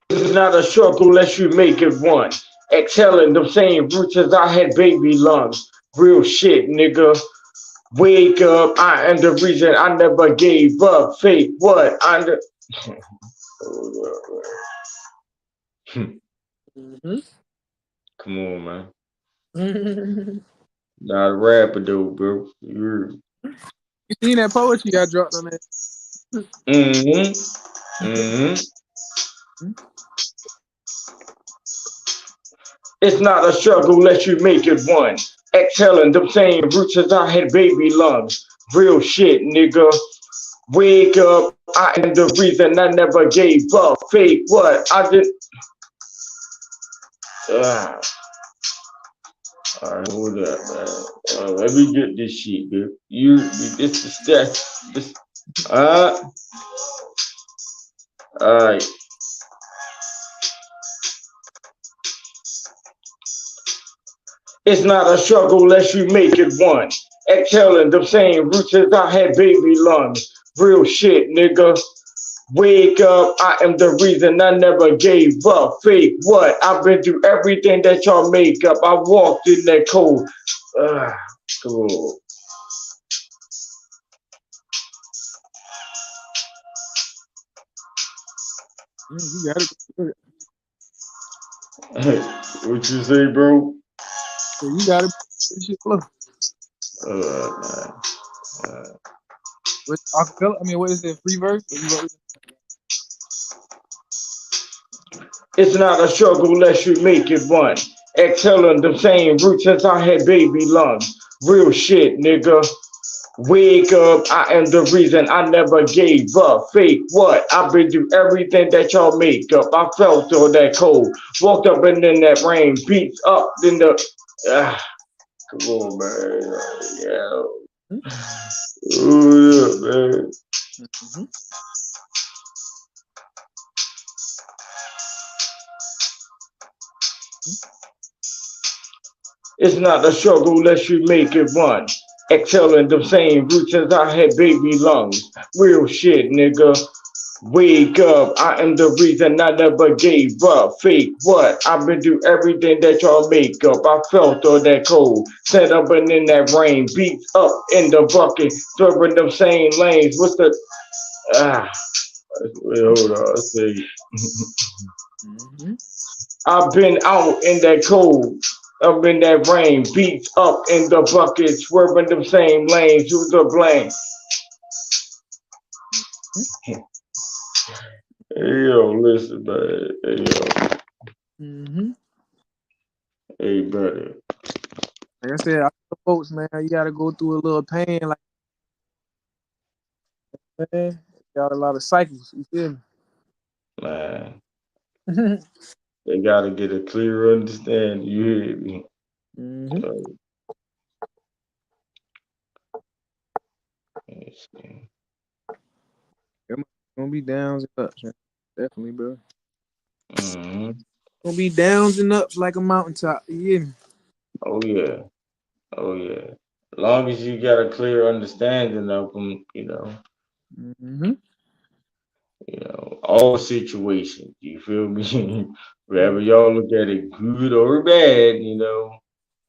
It's not a struggle unless you make it one. Exhaling them same roots as I had baby lungs. Real shit, nigga. Wake up, I am the reason I never gave up. Fake what? Come on, man. Not a rapper though, bro. You seen that poetry I dropped on that? It's not a struggle unless you make it one. Exhaling them same roots as I had baby lungs. Real shit, nigga. Wake up, I am the reason I never gave up. Fake what? I did. Alright, hold up, man. Let me get this shit, dude. This is that. Alright. It's not a struggle unless you make it one. Exhaling them same roots as I had baby lungs. Real shit, nigga. Wake up, I am the reason I never gave up. Fake what? I've been through everything that y'all make up. I walked in that cold. Cool. You got it. Hey, what you say, bro? You got it. Man. What is it? Free verse? It's not a struggle unless you make it one. Exhaling them same roots since I had baby lungs. Real shit, nigga. Wake up, I am the reason I never gave up. Fake what? I've been through everything that y'all make up. I felt all that cold. Walked up and in that rain, beats up in the Ah, come on, man. Yeah. Oh, yeah, man. Mm-hmm. It's not a struggle unless you make it one. Exhaling the same roots as I had baby lungs. Real shit, nigga. Wake up, I am the reason I never gave up. Fake what? I've been through everything that y'all make up. I felt all that cold, set up and in that rain, beat up in the bucket, serving them same lanes. What's the wait, hold on, let's see. Mm-hmm. I've been out in that cold, up in that rain, beat up in the bucket, swerving them same lanes. Who's to blame? Hey yo, listen, man. Hey yo, Mm-hmm. hey brother. Like I said, I tell folks, man, you gotta go through a little pain, like man, got a lot of cycles. You feel Man, me? they gotta get a clear understanding. You hear me? Mm-hmm. Let's see. Gonna be downs and ups, man. Definitely, bro. Mhm. Gonna be downs and ups like a mountaintop. You hear me? Oh yeah. Oh yeah. As long as you got a clear understanding of them, Mm-hmm. all situations. You feel me? Whether y'all look at it good or bad,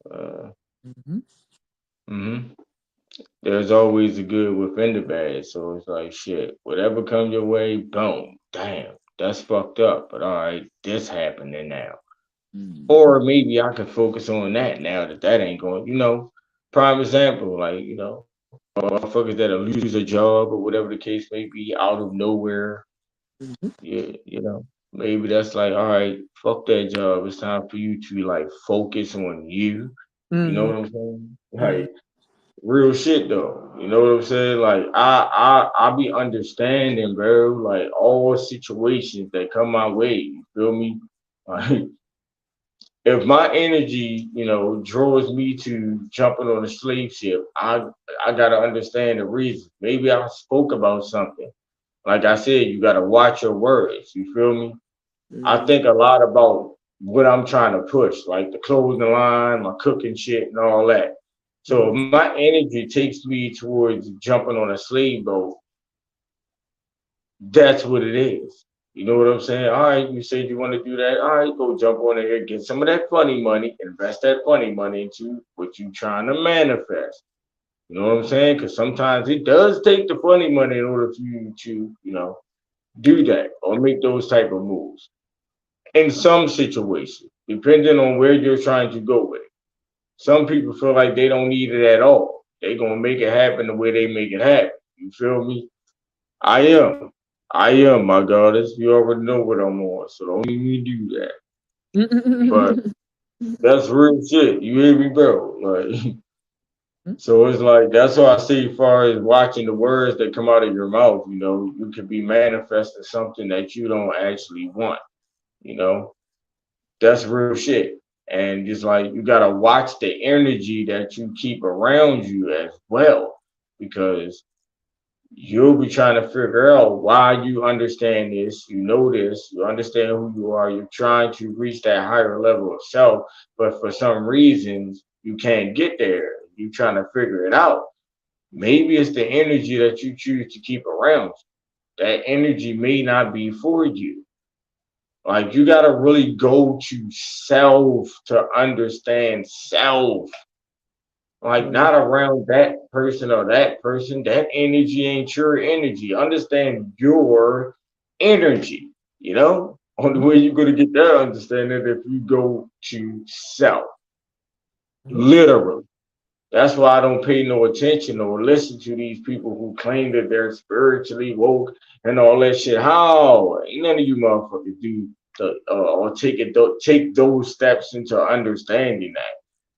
Uh, Mm-hmm. mhm. There's always the good within the bad. So it's like shit. Whatever comes your way, boom, damn, that's fucked up. But all right, this happening now. Mm-hmm. Or maybe I can focus on that now that ain't going. Prime example, like motherfuckers that'll lose a job or whatever the case may be out of nowhere. Mm-hmm. Yeah, maybe that's like, all right, fuck that job. It's time for you to like focus on you. You know Mm-hmm. what I'm saying? Like real shit though. You know what I'm saying? Like I be understanding, bro. Like all situations that come my way. You feel me? Like if my energy, draws me to jumping on a slave ship, I gotta understand the reason. Maybe I spoke about something. Like I said, you gotta watch your words. You feel me? I Mm-hmm. think a lot about what I'm trying to push, like the clothing line, my cooking shit, and all that. So if my energy takes me towards jumping on a slave boat, that's what it is. You know what I'm saying? All right, you said you want to do that. All right, go jump on there, get some of that funny money, invest that funny money into what you trying to manifest. You know what I'm saying? Because sometimes it does take the funny money in order for you to, do that or make those type of moves. In some situations, depending on where you're trying to go with it. Some people feel like they don't need it at all. They gonna make it happen the way they make it happen. You feel me? I am. I am, my goddess. You already know what I'm on, so don't even do that. But Mm-hmm. that's real shit. You hear me, bro? Like, so it's like that's what I see. As far as watching the words that come out of your mouth, you could be manifesting something that you don't actually want. You know, that's real shit. And just like you gotta watch the energy that you keep around you as well, because you'll be trying to figure out why you understand this, you understand who you are, you're trying to reach that higher level of self, but for some reasons you can't get there. You're trying to figure it out. Maybe it's the energy that you choose to keep around you. That energy may not be for you. Like you gotta really go to self to understand self. Like not around that person or that person. That energy ain't your energy. Understand your energy. Only way you're gonna get that understanding if you go to self. Literally. That's why I don't pay no attention or listen to these people who claim that they're spiritually woke and all that shit. How? Ain't none of you motherfuckers do or take those steps into understanding that.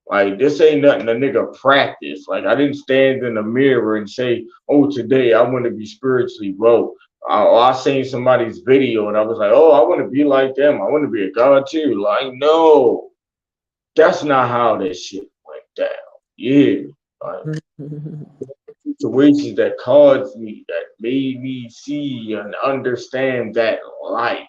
Like this ain't nothing a nigga practice. Like I didn't stand in the mirror and say, "Oh, today I want to be spiritually woke." I seen somebody's video and I was like, "Oh, I want to be like them. I want to be a god too." Like no. That's not how that shit went down. You hear me? Like, situations that caused me, that made me see and understand that light,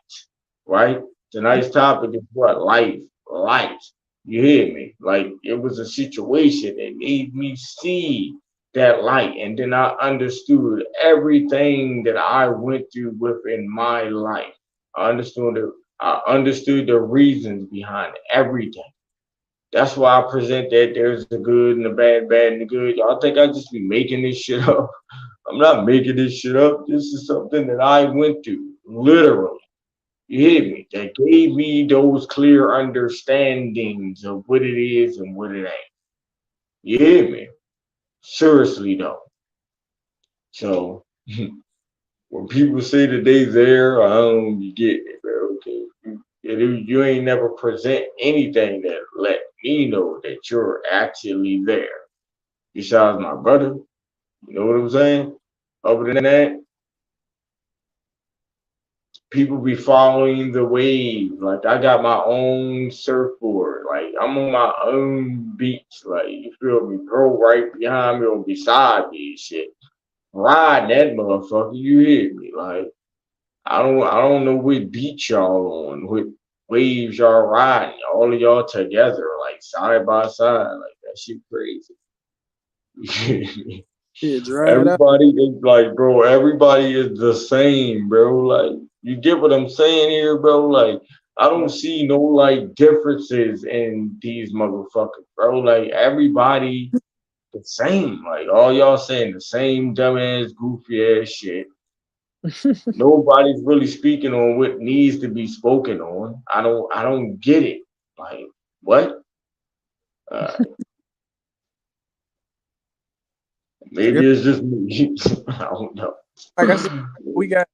right? Tonight's topic is what? Life, light. You hear me? Like, it was a situation that made me see that light, and then I understood everything that I went through within my life. I understood the reasons behind everything. That's why I present that there's the good and the bad, bad and the good. Y'all think I just be making this shit up? I'm not making this shit up. This is something that I went through, literally. You hear me? That gave me those clear understandings of what it is and what it ain't. You hear me? Seriously though. So when people say that they there, I don't be getting it, bro. Okay. You ain't never present anything that let me know that you're actually there. Besides my brother, you know what I'm saying? Other than that, people be following the wave. Like, I got my own surfboard. Like, I'm on my own beach. Like, you feel me? Bro right behind me or beside me and shit. Ride that motherfucker, you hear me? Like, I don't know what beach y'all on, what waves y'all riding. All of y'all together, like side by side. Like, that shit crazy. Yeah, dried out. Everybody is like, bro, everybody is the same, bro. Like, you get what I'm saying here, bro? Like, I don't see no like differences in these motherfuckers, bro. Like, everybody the same. Like, all y'all saying the same dumbass, goofy ass shit. Nobody's really speaking on what needs to be spoken on. I don't get it. Like, what? Uh, I guess, maybe it's just me. I don't know. like I said, we got,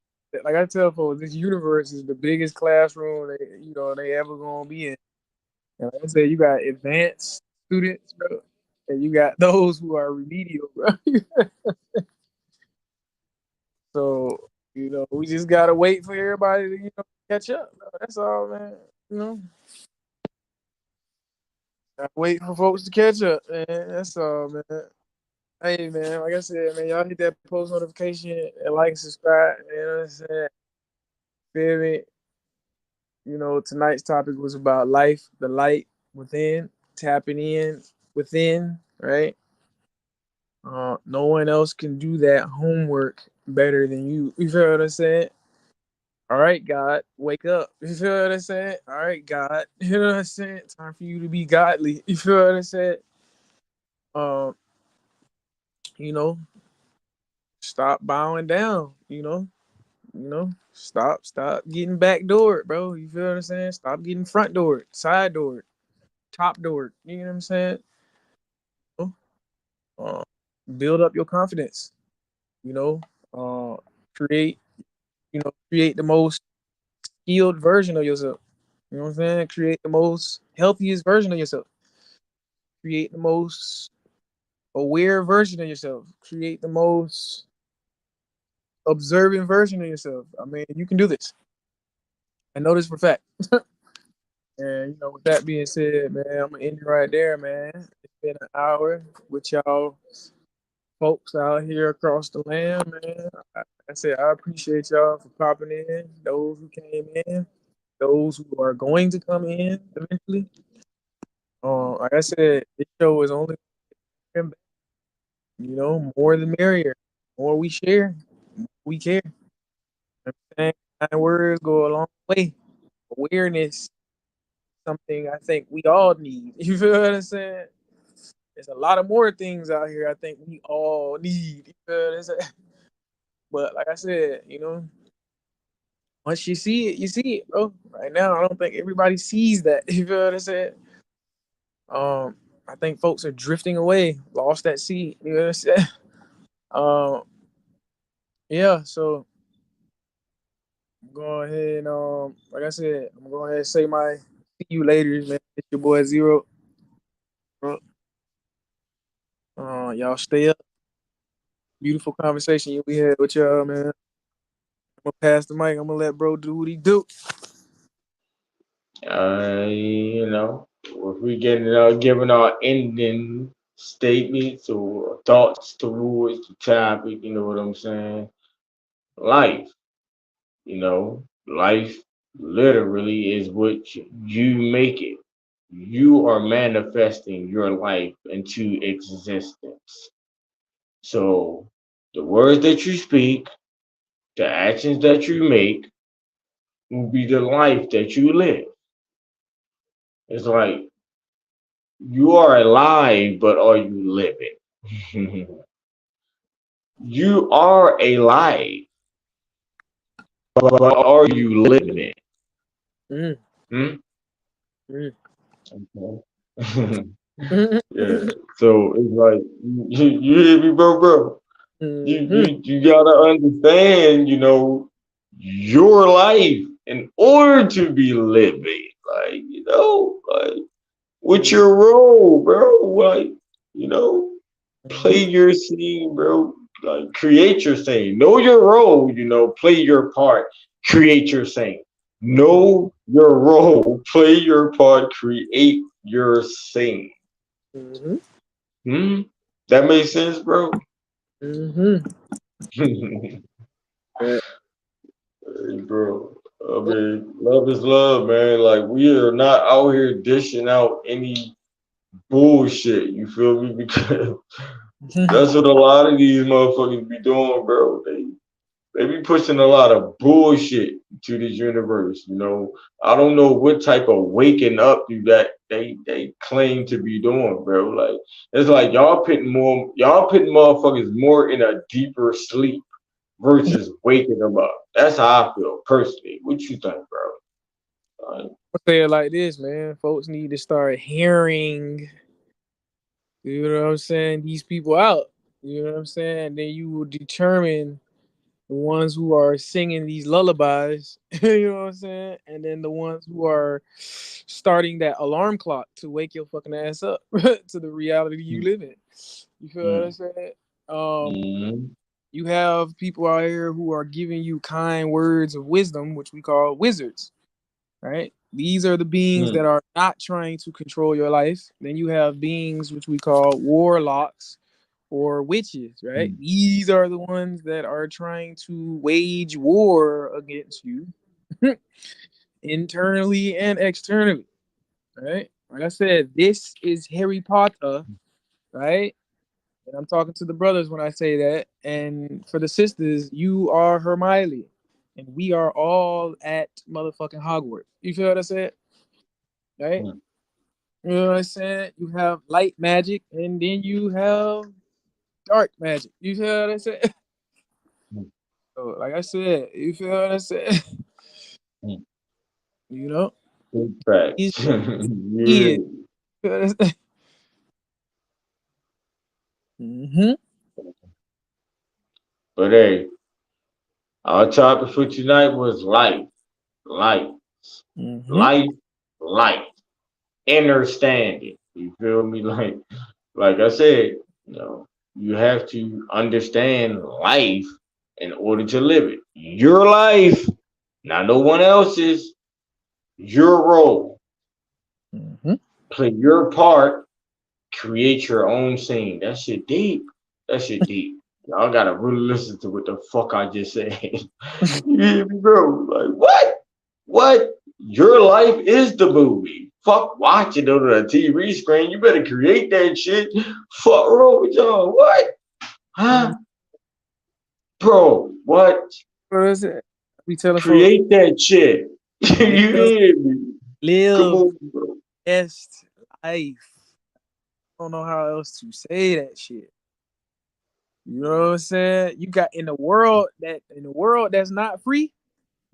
like I tell folks, this universe is the biggest classroom they ever gonna be in. And like I said, you got advanced students, bro, and you got those who are remedial, bro. So, we just gotta wait for everybody to, catch up. Bro. That's all, man. You know, gotta wait for folks to catch up, man. That's all, man. Hey, man, like I said, man, y'all hit that post notification and like and subscribe. You know what I'm saying? Feel me? Tonight's topic was about life, the light within, tapping in within, right? No one else can do that homework better than you. You feel what I'm saying? All right, God, wake up. You feel what I'm saying? All right, God. You know what I'm saying? Time for you to be godly. You feel what I'm saying? Um, you know, stop bowing down, stop getting backdoored, bro. You feel what I'm saying? Stop getting front doored, side doored, top doored. You know what I'm saying? Uh, Build up your confidence. You know, uh, create. Create the most skilled version of yourself. You know what I'm saying? Create the most healthiest version of yourself. Create the most aware version of yourself. Create the most observing version of yourself. I mean, you can do this. I know this for a fact. And with that being said, man, I'm gonna end it right there, man. It's been an hour with y'all folks out here across the land, man. I said I appreciate y'all for popping in. Those who came in, those who are going to come in eventually. Like I said, this show is only, more the merrier. The more we share, the more we care. You know what I'm saying? Kind words go a long way. Awareness, something I think we all need. You feel what I'm saying? There's a lot of more things out here I think we all need. You feel what I'm saying? But like I said, once you see it, you see it, bro. Right now, I don't think everybody sees that. You feel what I'm saying? I think folks are drifting away, lost that seed. You know what I'm saying? Um, yeah. So go ahead and like I said, I'm going to go ahead and say my see you later, man. It's your boy Zero. Y'all stay up. Beautiful conversation we had with y'all, man. I'm gonna pass the mic. I'm gonna let bro do what he do. You know, if we giving our ending statements or thoughts towards the topic, you know what I'm saying? Life, life literally is what you make it. You are manifesting your life into existence. So the words that you speak, the actions that you make will be the life that you live. It's like you are alive, but are you living? You are alive, but are you living it? Mm. Hmm? Mm. Okay. Mhm. Yeah. So it's like you hear me, bro. You Mhm. you you gotta understand, your life in order to be living. Like what's Mhm. your role, bro? Like, you know, play Mhm. your scene, bro. Like create your scene. Know your role, play your part, create your scene. Know your role, play your part, create your scene. Mhm. Hmm? That makes sense, bro? Mhm. Yeah. Hey, bro. I mean, love is love, man. Like we are not out here dishing out any bullshit. You feel me? Because that's what a lot of these motherfuckers be doing, bro. They be pushing a lot of bullshit to this universe. I don't know what type of waking up you that they claim to be doing, bro. Like it's like y'all putting motherfuckers more in a deeper sleep versus waking them up. That's how I feel personally. What you think, bro? I say it like this, man. Folks need to start hearing, you know what I'm saying, these people out. You know what I'm saying? Then you will determine the ones who are singing these lullabies, you know what I'm saying? And then the ones who are starting that alarm clock to wake your fucking ass up to the reality you live in. You feel what I'm saying? Um, Mm-hmm. you have people out here who are giving you kind words of wisdom, which we call wizards, right? These are the beings that are not trying to control your life. Then you have beings which we call warlocks or witches, right? These are the ones that are trying to wage war against you internally and externally, right? Like I said, this is Harry Potter, right? And I'm talking to the brothers when I say that. And for the sisters, you are Hermione. And we are all at motherfucking Hogwarts. You feel what I said? Right? You know what I'm saying? You have light magic and then you have dark magic. You feel what I said? So, like I said, you feel what I said? You know? Big He's facts. yeah. Yeah. Mm-hmm. But hey, our topic for tonight was life, life, Mm-hmm. life, life. Understanding. You feel me? Like I said, you have to understand life in order to live it. Your life, not no one else's. Your role. Mm-hmm. Play your part. Create your own scene. That shit deep. That shit deep. Y'all gotta really listen to what the fuck I just said. You hear me, bro? Like what? What? Your life is the movie. Fuck watching it on a TV screen. You better create that shit. Fuck wrong with y'all. What? Mm-hmm. Huh? Bro, what? What is it? We telling folks Create that shit. You live, hear me? Come live on, bro. best life. I don't know how else to say that shit. You know what I'm saying? You got in the world that's not free,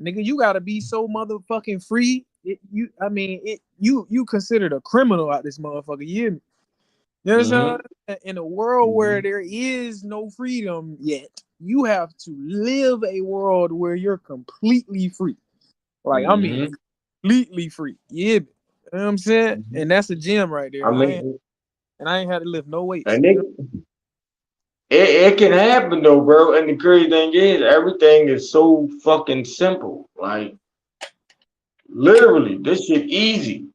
nigga. You gotta be so motherfucking free. You considered a criminal out this motherfucker. You hear me? You understand? Mm-hmm. In a world where Mm-hmm. there is no freedom yet, you have to live a world where you're completely free. Like I mean, Mm-hmm. completely free. Yeah, you know what I'm saying? Mm-hmm. And that's a gem right I there. mean, I ain't had to lift no weights. and it can happen though, bro. And the crazy thing is, everything is so fucking simple. Like literally, this shit easy.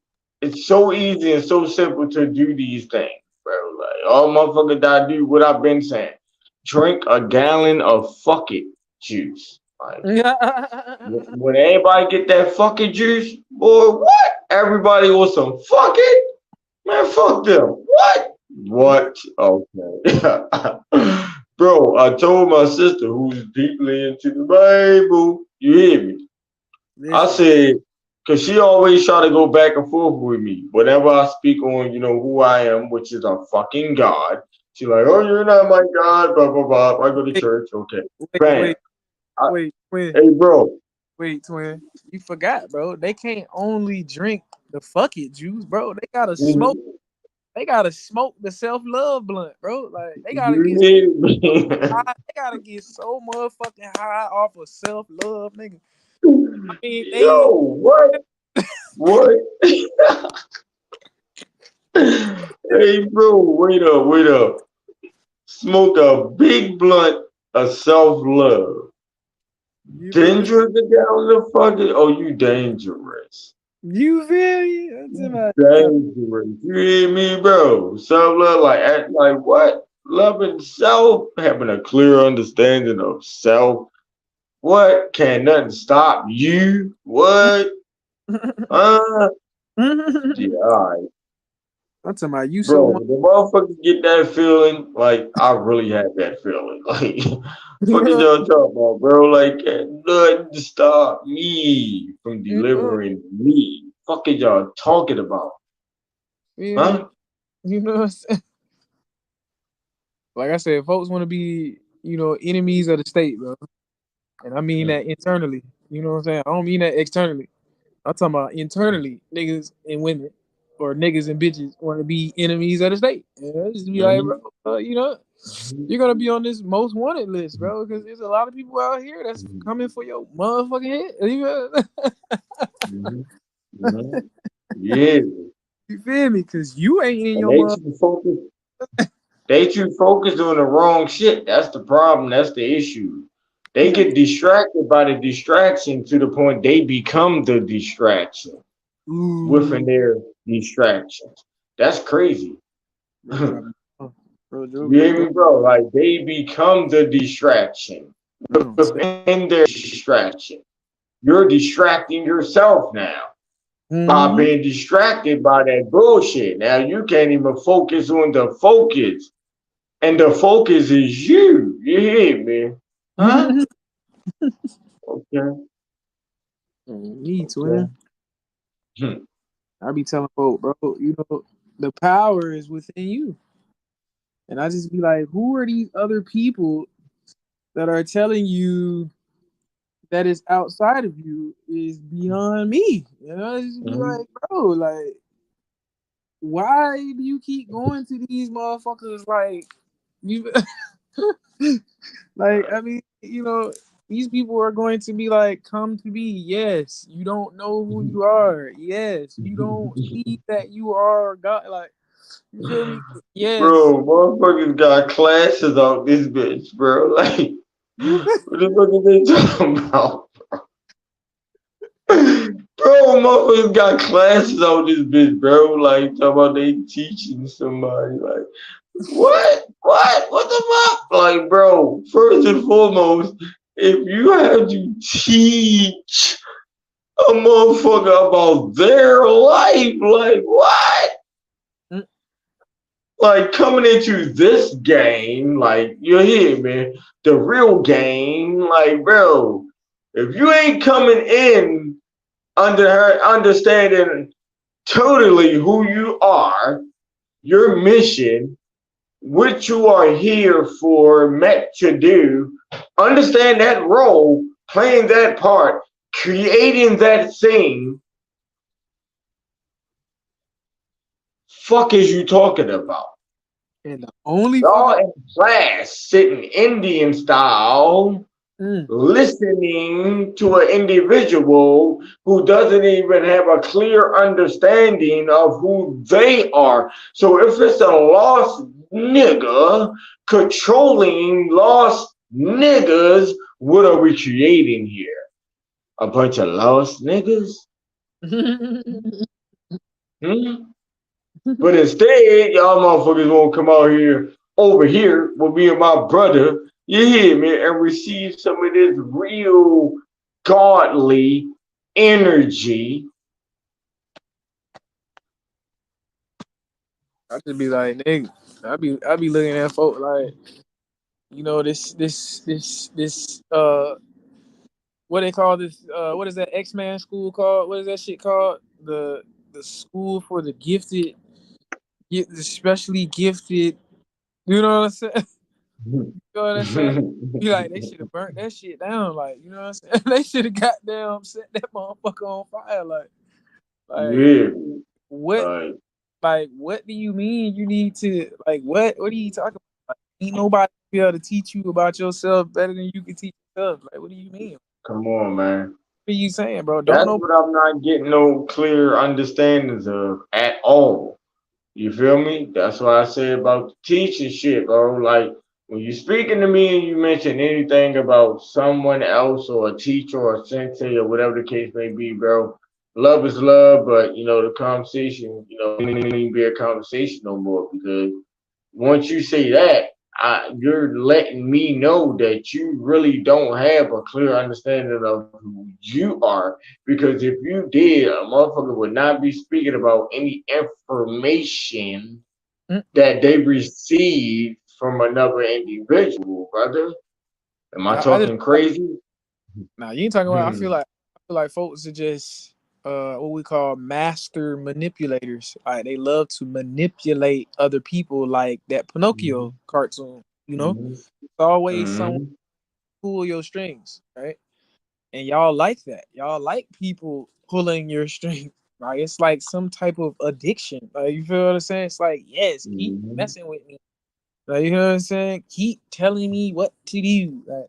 it's so easy and so simple to do these things, bro. Like, all motherfuckers gotta do what I've been saying. Drink a gallon of fuck it juice. Like, when everybody get that fucking juice, boy, what? Everybody wants some fuck it? Man, fuck them. What? What? Okay. Bro, I told my sister who's deeply into the Bible, you hear me? I said, because she always try to go back and forth with me. Whenever I speak on, who I am, which is a fucking God, she's like, oh, you're not my God, blah, blah, blah. I go to church, okay. Bam. Wait, twin. Hey, bro. Wait, twin. You forgot, bro. They can't only drink the fuck it juice, bro. They gotta smoke. They gotta smoke the self-love blunt, bro. Like they gotta get high. They gotta get so motherfucking high off of self-love, nigga. I mean, Yo, what? What? Hey, bro, wait up. Smoke a big blunt of self-love. Then drink it down the fucking. Oh, you dangerous. You very dangerous. You hear me, bro? Self-love, like what? Loving self, having a clear understanding of self. What? Can nothing stop you? What? Yeah, all right. I'm talking about you, bro. so The motherfuckers get that feeling, like I really had that feeling. Like, what is y'all talking about, bro? Like, can't nothing stop me from delivering me. Fuck is y'all talking about? Huh? You know what I'm saying? Like I said, folks want to be, enemies of the state, bro. And I mean that internally. You know what I'm saying? I don't mean that externally. I'm talking about internally, niggas and women, or niggas and bitches want to be enemies of the state. Just be like, bro, you're gonna be on this most wanted list, bro, because there's a lot of people out here that's coming for your motherfucking head. Yeah. You feel me? Because you ain't in your motherfucking. They too focused on the wrong shit. That's the problem. That's the issue. They get distracted by the distraction to the point they become the distraction within their distractions. That's crazy. You hear me, bro? Like, they become the distraction within their distraction. You're distracting yourself now by being distracted by that bullshit. Now you can't even focus on the focus. And the focus is you. You hear me? Huh? Okay. Me too. I be telling folks, bro, the power is within you. And I just be like, who are these other people that are telling you that is outside of you is beyond me? I just be like, bro, like, why do you keep going to these motherfuckers like you like, I mean, these people are going to be like, come to me. Yes, you don't know who you are. Yes, you don't see that you are God. Like, you feel me? Yes. Bro, motherfuckers got classes on this bitch, bro. Like, what the fuck are they talking about, bro? Motherfuckers got classes on this bitch, bro. Like, talking about they teaching somebody. Like, what? What the fuck? Like, bro, first and foremost, if you have to teach a motherfucker about their life, like, what? Like, coming into this game, like, you hear me? The real game, like, bro, if you ain't coming in under her understanding totally who you are, your mission, what you are here for, meant to do, understand that role, playing that part, creating that thing, fuck is you talking about? And the only y'all in class sitting Indian style, listening to an individual who doesn't even have a clear understanding of who they are. So if it's a lost nigga controlling lost niggas, what are we creating here? A bunch of lost niggas? Hmm? But instead, y'all motherfuckers won't come out here over here with me and my brother, you hear me, and receive some of this real godly energy. I just be like, nigga, I be looking at folk like, you know, this what they call this what is that X-Man school called? What is that shit called? The school for the gifted, especially gifted. You know what I'm saying? You know what I'm saying? Be like, they should have burnt that shit down. Like, you know what I'm saying? They should have goddamn set that motherfucker on fire. Like Yeah, what? like, Like, what do you mean you need to? Like, what? What are you talking about? Like, ain't nobody be able to teach you about yourself better than you can teach yourself. Like, what do you mean? come on, man. What are you saying, bro? Don't That's know. what I'm not getting no clear understandings of at all. You feel me? That's why I say about the teaching shit, bro. Like when you speaking to me and you mention anything about someone else or a teacher or a sensei or whatever the case may be, bro. Love is love, but you know the conversation, it ain't even be a conversation no more because once you say that, you're letting me know that you really don't have a clear understanding of who you are. Because if you did, a motherfucker would not be speaking about any information Mm. that they received from another individual, brother. Am I I just talking crazy? nah. You ain't talking about. Hmm. I feel like folks are just what we call master manipulators. Like they love to manipulate other people, like that Pinocchio cartoon. You know, Hmm. it's always someone Hmm. pull your strings, right? And y'all like that. Y'all like people pulling your strings. Like it's like some type of addiction. Like you feel what I'm saying? It's like, yes, keep Hmm. messing with me. Like you know what I'm saying? Keep telling me what to do. Like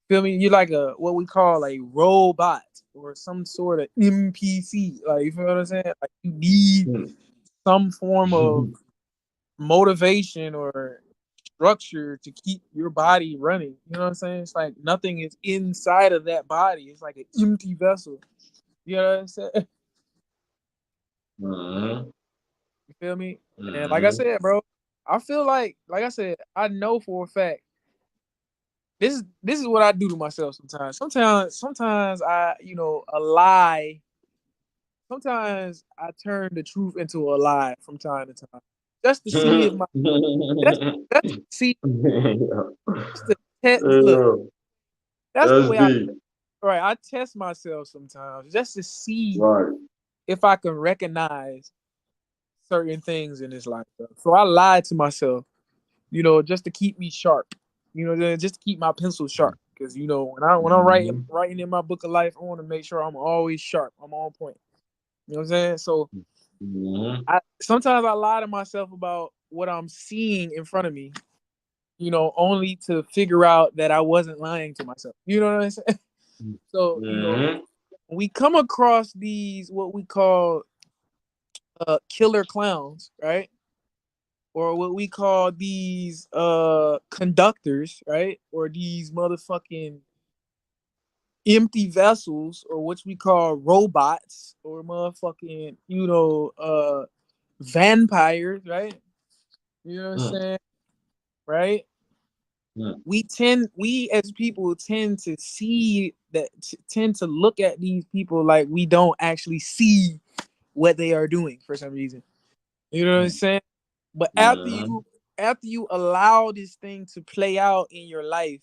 feel me? You're like a what we call a robot or some sort of NPC. Like you feel what I'm saying? Like you need some form of motivation or structure to keep your body running. You know what I'm saying? It's like nothing is inside of that body. It's like an empty vessel. You know what I'm saying? Hmm. You feel me? And like I Hmm. said, bro, I feel like I said, I know for a fact this is what I do to myself sometimes. Sometimes I, a lie. Sometimes I turn the truth into a lie from time to time, just to see if my that's to see just to look. Yo, That's the that's way deep. I test myself sometimes just to see Right. if I can recognize certain things in this life. Bro. So I lied to myself, just to keep me sharp. Just to keep my pencil sharp. Because when I'm Hmm. writing in my book of life, I want to make sure I'm always sharp. I'm on point. You know what I'm saying? So Hmm. I sometimes I lie to myself about what I'm seeing in front of me. Only to figure out that I wasn't lying to myself. You know what I'm saying? So Hmm. when we come across these what we call killer clowns, right? Or what we call these conductors, right? Or these motherfucking empty vessels, or what we call robots, or motherfucking, vampires, right? You know what I'm saying? Right? We as people tend to look at these people like we don't actually see what they are doing for some reason. You know what I'm saying? But Hmm. after you allow this thing to play out in your life,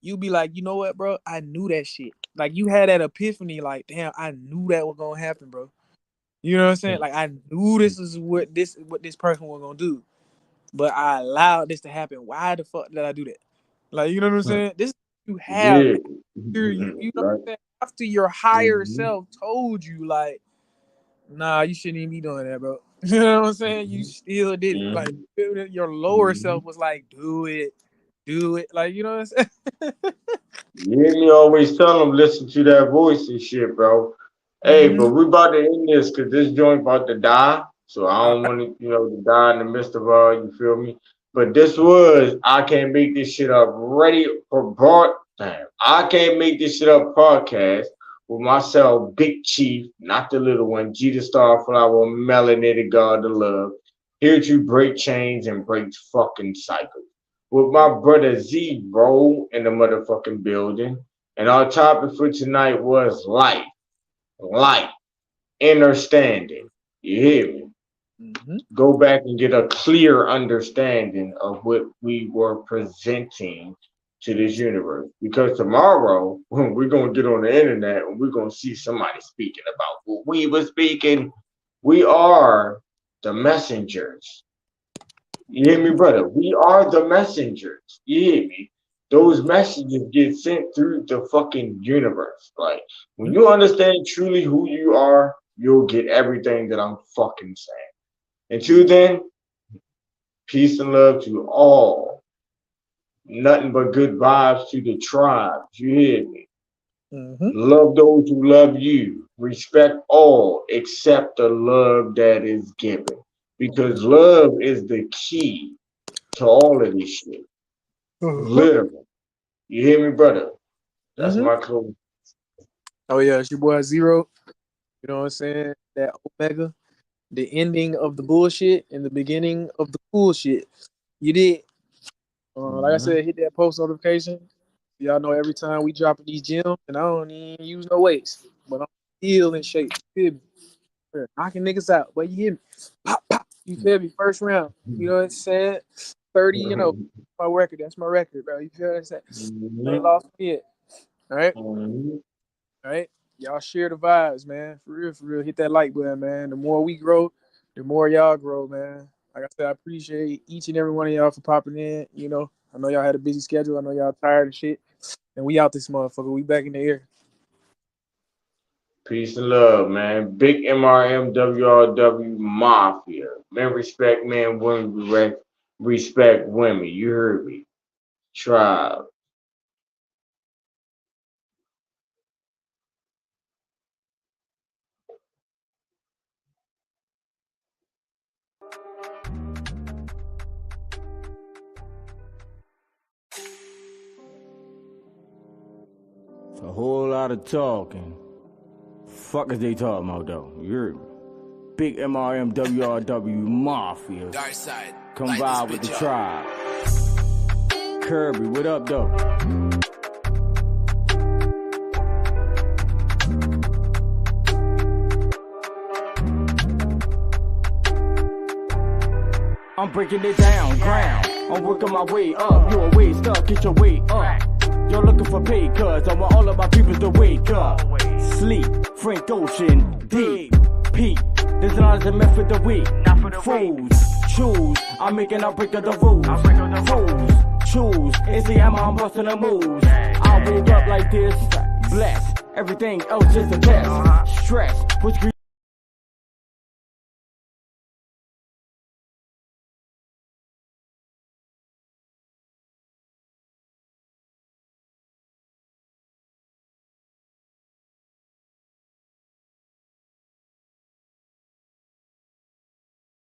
you be like, you know what, bro? I knew that shit. Like you had that epiphany, like, damn, I knew that was gonna happen, bro. You know what I'm saying? Like I knew this is what this person was gonna do, but I allowed this to happen. Why the fuck did I do that? Like, you know what I'm saying? This is what you have Yeah. after you know what Right. I'm saying? After your higher Hmm. self told you, like, nah, you shouldn't even be doing that, bro. You know what I'm saying? You still did it. Like Hmm. your lower Hmm. self was like, do it. Like, you know what I'm saying? You hear me always tell them listen to that voice and shit, bro. Hey, but Mm-hmm. we about to end this because this joint about to die. So I All don't right. want to, to die in the midst of all, you feel me? But this was I Can't Make This Shit Up ready for broad time. I Can't Make This Shit Up podcast with myself, Big Chief, not the little one, GeeDaStarFlower, melanated God of love, here to break chains and break fucking cycles. With my brother Z3RO in the motherfucking building. And our topic for tonight was life, understanding. You hear me? Go back and get a clear understanding of what we were presenting to this universe. Because tomorrow, we're going to get on the internet and we're going to see somebody speaking about what we were speaking. We are the messengers. You hear me, brother? We are the messengers. You hear me? Those messages get sent through the fucking universe. Like, when you understand truly who you are, you'll get everything that I'm fucking saying. Until then, peace and love to all. Nothing but good vibes to the tribes. You hear me? Love those who love you. Respect all except the love that is given. Because love is the key to all of this shit. Literally. You hear me, brother? That's my close. Oh, yeah, it's your boy Z3RO. You know what I'm saying? That Omega. The ending of the bullshit and the beginning of the cool shit. You did. Like I said, hit that post notification. Y'all know every time we dropping these gems, and I don't even use no weights, but I'm still in shape. You feel me? Knocking niggas out. But you hear me? Pop, pop. You feel me? First round. You know what I'm saying? 30, you know, my record. That's my record, bro. You feel what I'm saying? Ain't lost yet. All right? All right? Y'all share the vibes, man. For real. Hit that like button, man. The more we grow, the more y'all grow, man. Like I said, I appreciate each and every one of y'all for popping in. You know, I know y'all had a busy schedule. I know y'all tired of shit. And we out this motherfucker. We back in the air. Peace and love, man. Big MRMWRW Mafia. Men respect men, women respect women. You heard me. Tribe. It's a whole lot of talking. Fuck is they talking about though? You heard me? Big MRMWRW Mafia. Dark side. Come Light vibe this with the bitch tribe. Kirby, what up though? I'm breaking it down, ground. I'm working my way up. You a way stuck, get your way up. You're looking for pay, cuz I want all of my people to wake up. Sleep, Frank Ocean, deep, peak. This not a method the week. Fools, choose. I'm making a break of the rules. Fools, choose. It's the I'm busting the moves. I woke up like this, blessed. Everything else just a test. Stress, which